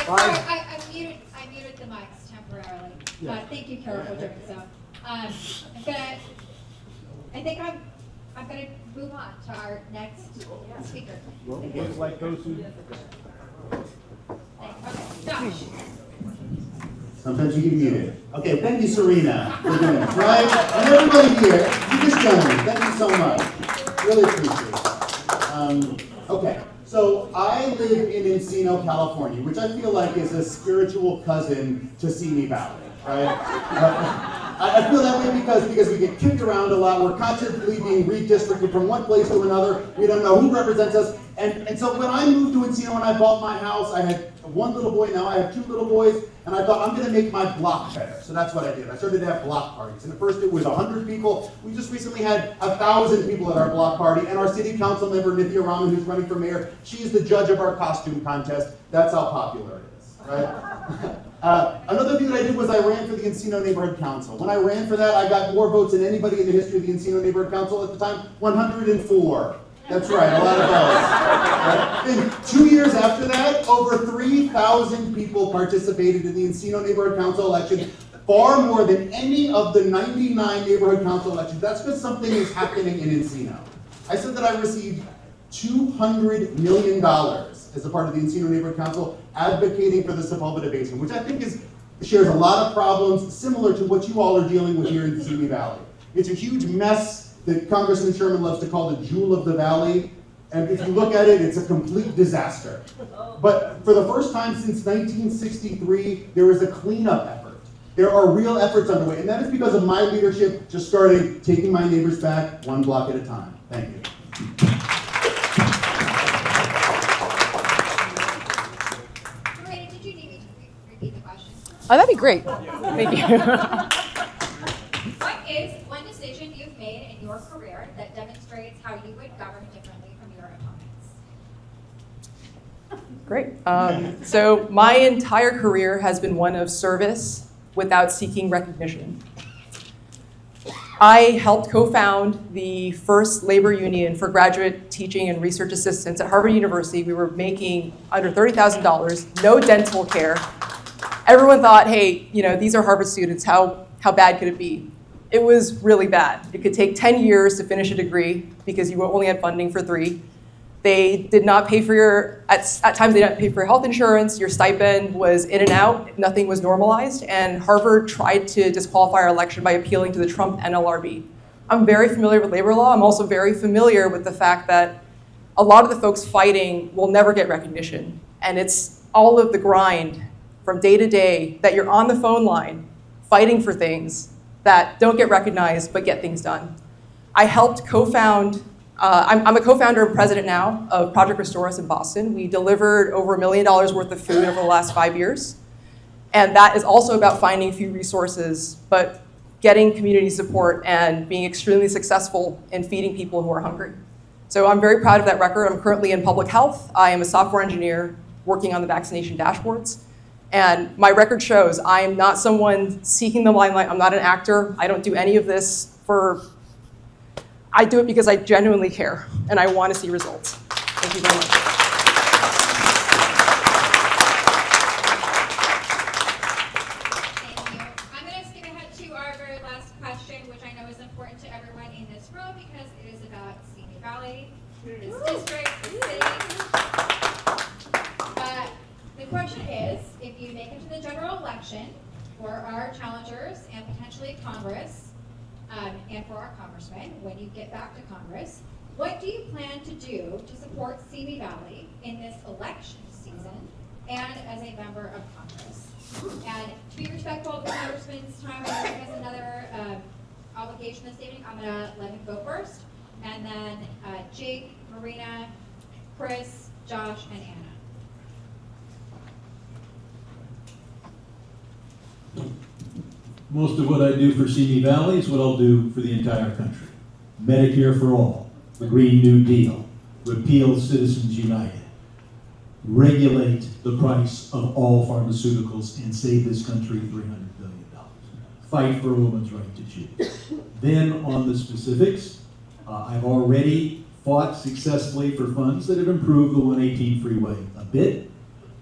I muted the mics temporarily. Thank you, Carol, for doing so. I think I'm gonna move on to our next speaker. Looks like those who. Okay, Josh. Sometimes you get muted. Okay, thank you, Serena, for doing this, right? And everybody here, you just joined me. Thank you so much. Really appreciate it. Okay, so I live in Encino, California, which I feel like is a spiritual cousin to Simi Valley, right? I feel that way because we get kicked around a lot. We're constantly being redistricted from one place to another. We don't know who represents us. And so when I moved to Encino and I bought my house, I had one little boy, now I have two little boys, and I thought, I'm gonna make my block better. So that's what I did. I started to have block parties. And at first it was 100 people. We just recently had 1,000 people at our block party, and our city council member, Nithya Raman, who's running for mayor, she's the judge of our costume contest. That's how popular it is, right? Another thing that I did was I ran for the Encino Neighborhood Council. When I ran for that, I got more votes than anybody in the history of the Encino Neighborhood Council at the time, 104. That's right, a lot of votes. Right? And 2 years after that, over 3,000 people participated in the Encino Neighborhood Council election, far more than any of the 99 neighborhood council elections. That's because something is happening in Encino. I said that I received $200 million as a part of the Encino Neighborhood Council advocating for the Sepulveda Basin, which I think shares a lot of problems similar to what you all are dealing with here in the Simi Valley. It's a huge mess that Congressman Sherman loves to call the jewel of the valley, and if you look at it, it's a complete disaster. But for the first time since 1963, there is a cleanup effort. There are real efforts underway, and that is because of my leadership just starting taking my neighbors back one block at a time. Thank you. Marena, did you need me to repeat the question? Oh, that'd be great. Thank you. What is one decision you've made in your career that demonstrates how you would govern differently from your opponents? Great. So my entire career has been one of service without seeking recognition. I helped co-found the first labor union for graduate teaching and research assistants at Harvard University. We were making under $30,000, no dental care. Everyone thought, hey, these are Harvard students, how bad could it be? It was really bad. It could take 10 years to finish a degree because you only had funding for 3. They did not pay for at times they didn't pay for your health insurance, your stipend was in and out, nothing was normalized, and Harvard tried to disqualify our election by appealing to the Trump NLRB. I'm very familiar with labor law. I'm also very familiar with the fact that a lot of the folks fighting will never get recognition. And it's all of the grind from day to day that you're on the phone line fighting for things that don't get recognized but get things done. I helped co-found I'm a co-founder and president now of Project Restore Us in Boston. We delivered over $1 million worth of food over the last 5 years. And that is also about finding a few resources, but getting community support and being extremely successful in feeding people who are hungry. So I'm very proud of that record. I'm currently in public health. I am a software engineer working on the vaccination dashboards. And my record shows I am not someone seeking the limelight. I'm not an actor. I don't do any of this I do it because I genuinely care, and I want to see results. Thank you very much. Thank you. I'm going to skip ahead to our very last question, which I know is important to everyone in this room because it is about Simi Valley, this district, this city. The question is, if you make it to the general election for our challengers and potentially Congress, and for our congressman, when you get back to Congress, what do you plan to do to support Simi Valley in this election season and as a member of Congress? And to be respectful of the congressman's time, I know he has another obligation this evening. I'm going to let him go first. And then Jake, Marena, Chris, Josh, and Anna. Most of what I do for Simi Valley is what I'll do for the entire country. Medicare for all. the Green New Deal, repeal Citizens United, regulate the price of all pharmaceuticals and save this country $300 billion. Fight for a woman's right to choose. Then on the specifics, I've already fought successfully for funds that have improved the 118 freeway a bit.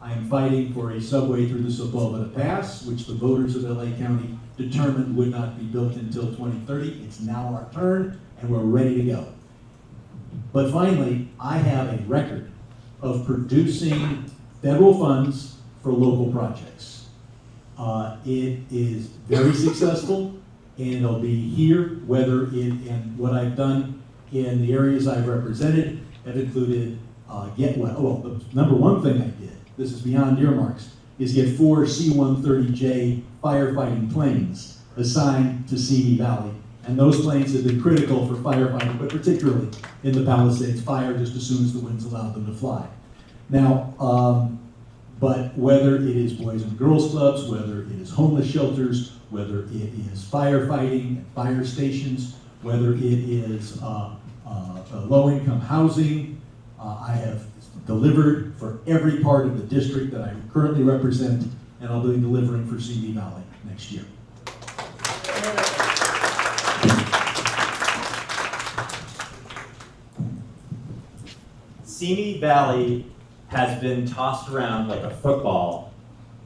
I'm fighting for a subway through the Sepulveda Pass, which the voters of LA County determined would not be built until 2030. It's now our turn, and we're ready to go. But finally, I have a record of producing federal funds for local projects. It is very successple, and it'll be here, whether in what I've done in the areas I've represented have included, the number one thing I did, this is beyond earmarks, is get 4 C-130J firefighting planes assigned to Simi Valley. And those planes have been critical for firefighting, but particularly in the Palisades fire, just as soon as the winds allowed them to fly. Now, but whether it is Boys and Girls Clubs, whether it is homeless shelters, whether it is firefighting, fire stations, whether it is low-income housing, I have delivered for every part of the district that I currently represent, and I'll be delivering for Simi Valley next year. Simi Valley has been tossed around like a football,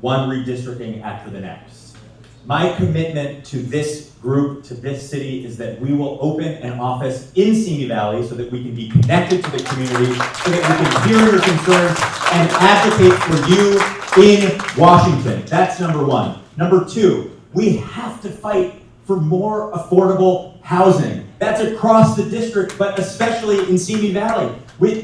one redistricting after the next. My commitment to this group, to this city, is that we will open an office in Simi Valley so that we can be connected to the community, so that we can hear your concerns and advocate for you in Washington. That's number one. Number two, we have to fight for more affordable housing. That's across the district, but especially in Simi Valley.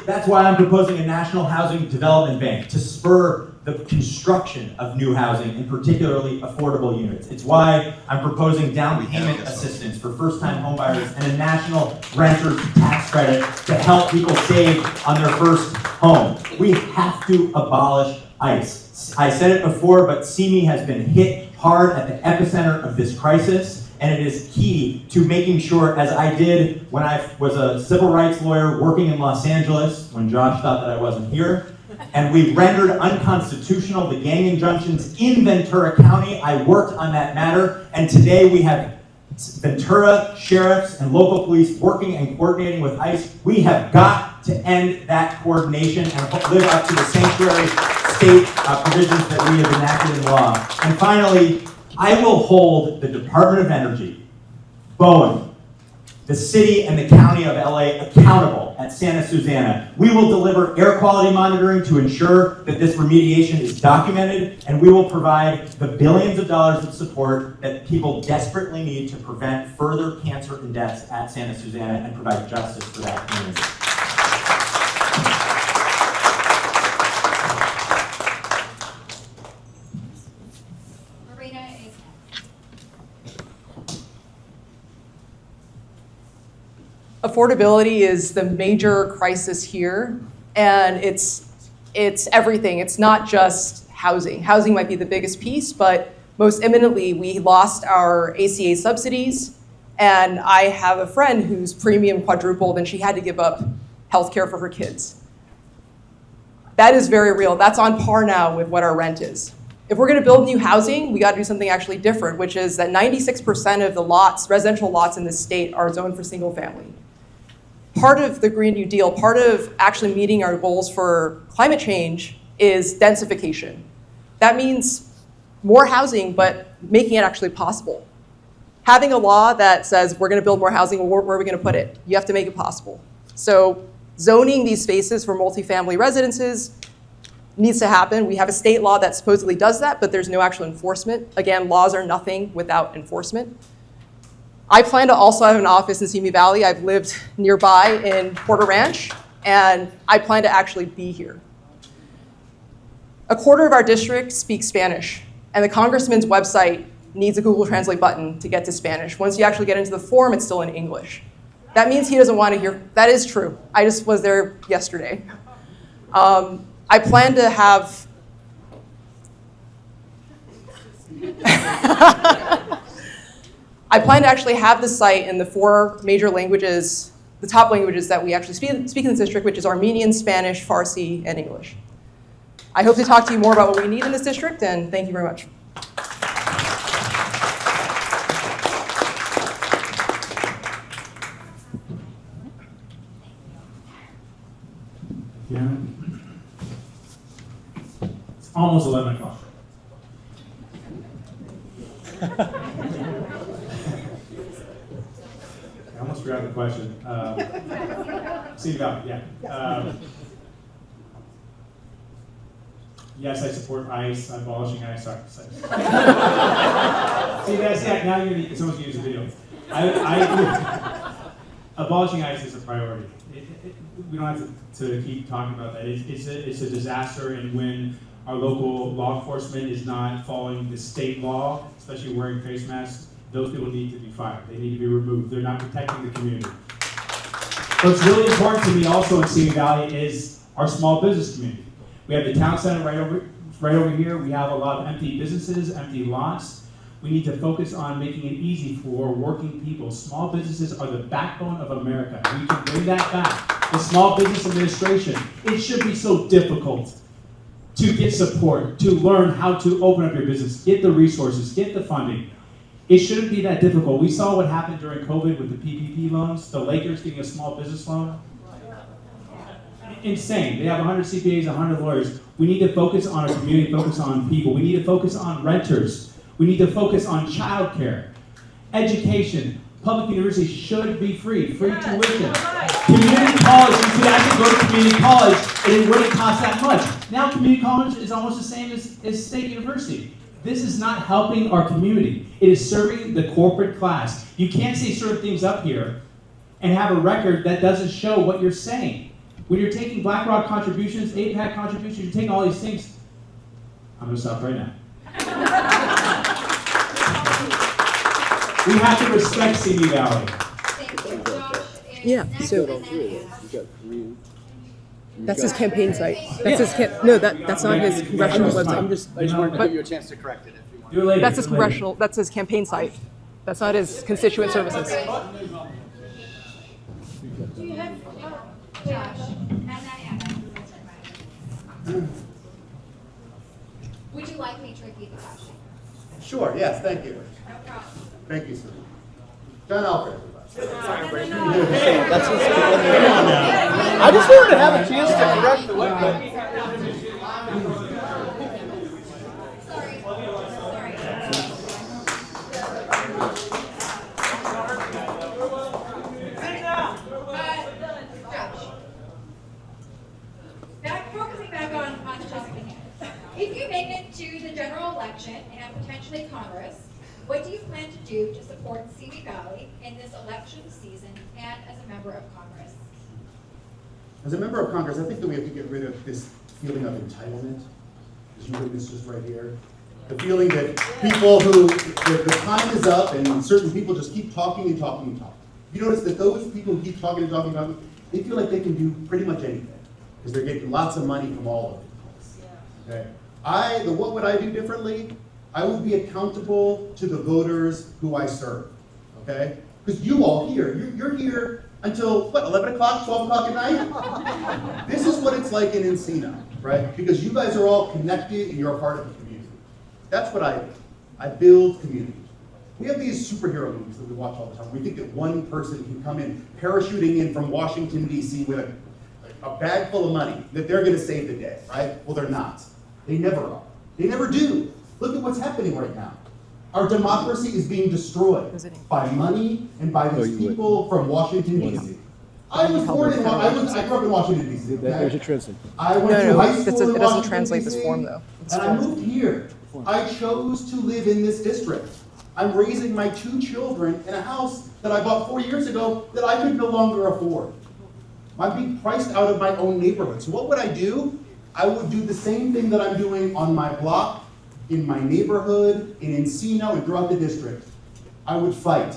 That's why I'm proposing a national housing development bank to spur the construction of new housing, and particularly affordable units. It's why I'm proposing down payment assistance for first-time homebuyers and a national renter tax credit to help people save on their first home. We have to abolish ICE. I said it before, but Simi has been hit hard at the epicenter of this crisis. And it is key to making sure, as I did when I was a civil rights lawyer working in Los Angeles, when Josh thought that I wasn't here, and we rendered unconstitutional the gang injunctions in Ventura County. I worked on that matter, and today we have Ventura sheriffs and local police working and coordinating with ICE. We have got to end that coordination and live up to the sanctuary state provisions that we have enacted in law. And finally, I will hold the Department of Energy, Boeing, the city and the county of LA accountable at Santa Susana. We will deliver air quality monitoring to ensure that this remediation is documented, and we will provide the billions of dollars of support that people desperately need to prevent further cancer and deaths at Santa Susana and provide justice for that community. Marena is Affordability is the major crisis here, and it's everything. It's not just housing. Housing might be the biggest piece, but most imminently, we lost our ACA subsidies, and I have a friend whose premium quadrupled, and she had to give up healthcare for her kids. That is very real. That's on par now with what our rent is. If we're going to build new housing, we got to do something actually different, which is that 96% of the lots, residential lots in this state, are zoned for single family. Part of the Green New Deal, part of actually meeting our goals for climate change is densification. That means more housing, but making it actually possible. Having a law that says we're going to build more housing, where are we going to put it? You have to make it possible. So zoning these spaces for multifamily residences needs to happen. We have a state law that supposedly does that, but there's no actual enforcement. Again, laws are nothing without enforcement. I plan to also have an office in Simi Valley. I've lived nearby in Porter Ranch, and I plan to actually be here. A quarter of our district speaks Spanish, and the congressman's website needs a Google Translate button to get to Spanish. Once you actually get into the form, it's still in English. That means he doesn't want to hear. That is true. I just was there yesterday. I plan to have I plan to actually have the site in the 4 major languages the top languages that we actually speak in this district, which is Armenian, Spanish, Farsi, and English. I hope to talk to you more about what we need in this district, and thank you very much. Yeah. It's almost 11 o'clock. I almost forgot the question. Simi Valley, yeah. Yes, I support ICE, abolishing ICE. Sorry. See, now you're gonna, someone's gonna use a video. I agree. Abolishing ICE is a priority. We don't have to keep talking about that. It's a disaster, and when our local law enforcement is not following the state law, especially wearing face masks, those people need to be fired. They need to be removed. They're not protecting the community. What's really important to me also in Simi Valley is our small business community. We have the town center right over here. We have a lot of empty businesses, empty lots. We need to focus on making it easy for working people. Small businesses are the backbone of America. We can bring that back. The Small Business Administration, it should be so difficult to get support, to learn how to open up your business, get the resources, get the funding. It shouldn't be that difficult. We saw what happened during COVID with the PPP loans, the Lakers getting a small business loan. Insane. They have 100 CPAs, 100 lawyers. We need to focus on our community, focus on people. We need to focus on renters. We need to focus on childcare, education. Public universities should be free tuition. Community college, you could actually go to community college and it wouldn't cost that much. Now community college is almost the same as state university. This is not helping our community. It is serving the corporate class. You can't say certain things up here and have a record that doesn't show what you're saying. When you're taking BlackRock contributions, AIPAC contributions, you're taking all these things. I'm gonna stop right now. We have to respect Simi Valley. Yeah, so that's his campaign site. That's his that's not his congressional website. I just wanted to give you a chance to correct it if you want. Do it later. That's his congressional, that's his campaign site. That's not his constituent services. Do you have, Josh, and then would you like me to repeat the question? Sure, yes, thank you. No problem. Thank you, sir. John Alfred. That's his I just wanted to have a chance to correct the website. Focusing back on the topic at hand. If you make it to the general election and potentially Congress, what do you plan to do to support Simi Valley in this election season and as a member of Congress? As a member of Congress, I think that we have to get rid of this feeling of entitlement, as you witnessed just right here. The feeling that people who, the time is up and certain people just keep talking and talking and talking. You notice that those people who keep talking and talking and talking, they feel like they can do pretty much anything because they're getting lots of money from all of it. Okay. What would I do differently? I would be accountable to the voters who I serve, okay? Because you all here, you're here until, what, 11 o'clock, 12 o'clock at night? This is what it's like in Encino, right? Because you guys are all connected and you're a part of the community. That's what I do. I build community. We have these superhero movies that we watch all the time. We think that one person can come in, parachuting in from Washington, D.C. with a bag full of money, that they're gonna save the day, right? Well, they're not. They never are. They never do. Look at what's happening right now. Our democracy is being destroyed by money and by these people from Washington, D.C. I was born in, I grew up in Washington, D.C. There's a translation. I went to high school in it doesn't Washington, translate D.C., this form though. and I moved here. I chose to live in this district. I'm raising my 2 children in a house that I bought 4 years ago that I could no longer afford. I'm being priced out of my own neighborhood. So what would I do? I would do the same thing that I'm doing on my block, in my neighborhood, in Encino, and throughout the district. I would fight.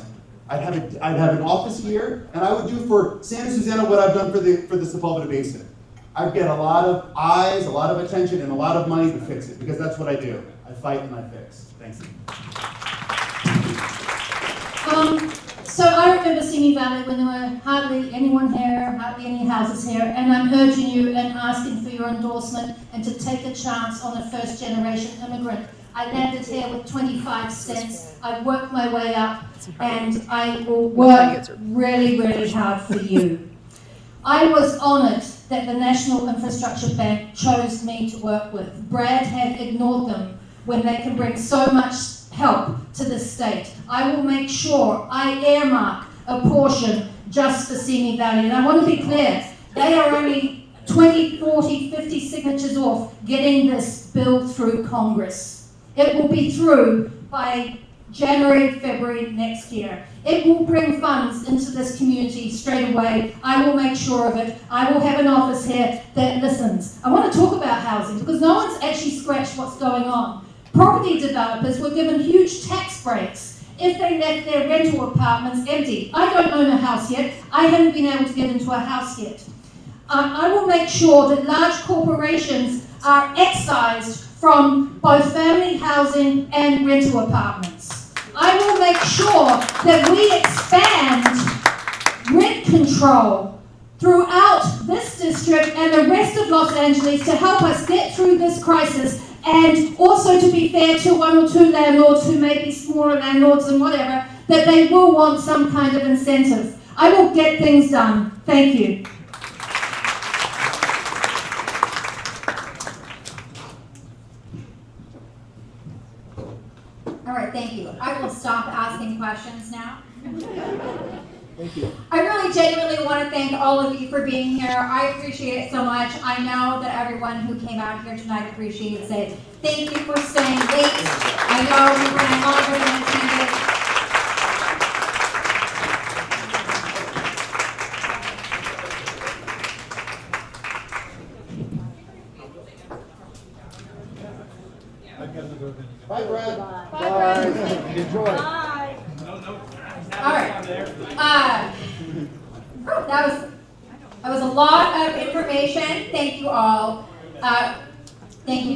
I'd have an office here, and I would do for Santa Susana what I've done for the Sepulveda Basin. I'd get a lot of eyes, a lot of attention, and a lot of money to fix it, because that's what I do. I fight and I fix. Thanks. So I remember Simi Valley when there were hardly anyone here, hardly any houses here, and I'm urging you and asking for your endorsement and to take a chance on a first-generation immigrant. I landed here with 25 cents. I've worked my way up, and I will work really, really hard for you. I was honoured that the National Infrastructure Bank chose me to work with. Brad had ignored them when they can bring so much help to the state. I will make sure I earmark a portion just for Simi Valley. And I want to be clear, they are only 20, 40, 50 signatures off getting this bill through Congress. It will be through by January, February next year. It will bring funds into this community straight away. I will make sure of it. I will have an office here that listens. I want to talk about housing because no one's actually scratched what's going on. Property developers were given huge tax breaks if they left their rental apartments empty. I don't own a house yet. I haven't been able to get into a house yet. I will make sure that large corporations are excised from both family housing and rental apartments. I will make sure that we expand rent control throughout this district and the rest of Los Angeles to help us get through this crisis, and also to be fair to one or two landlords who may be smaller landlords and whatever, that they will want some kind of incentive. I will get things done. Thank you. All right, thank you. I will stop asking questions now. Thank you. I really genuinely want to thank all of you for being here. I appreciate it so much. I know that everyone who came out here tonight appreciates it. Thank you for staying late. I know we ran longer than intended. Bye, Brad. Bye. Enjoy. All right. That was a lot of information. Thank you all. Thank you.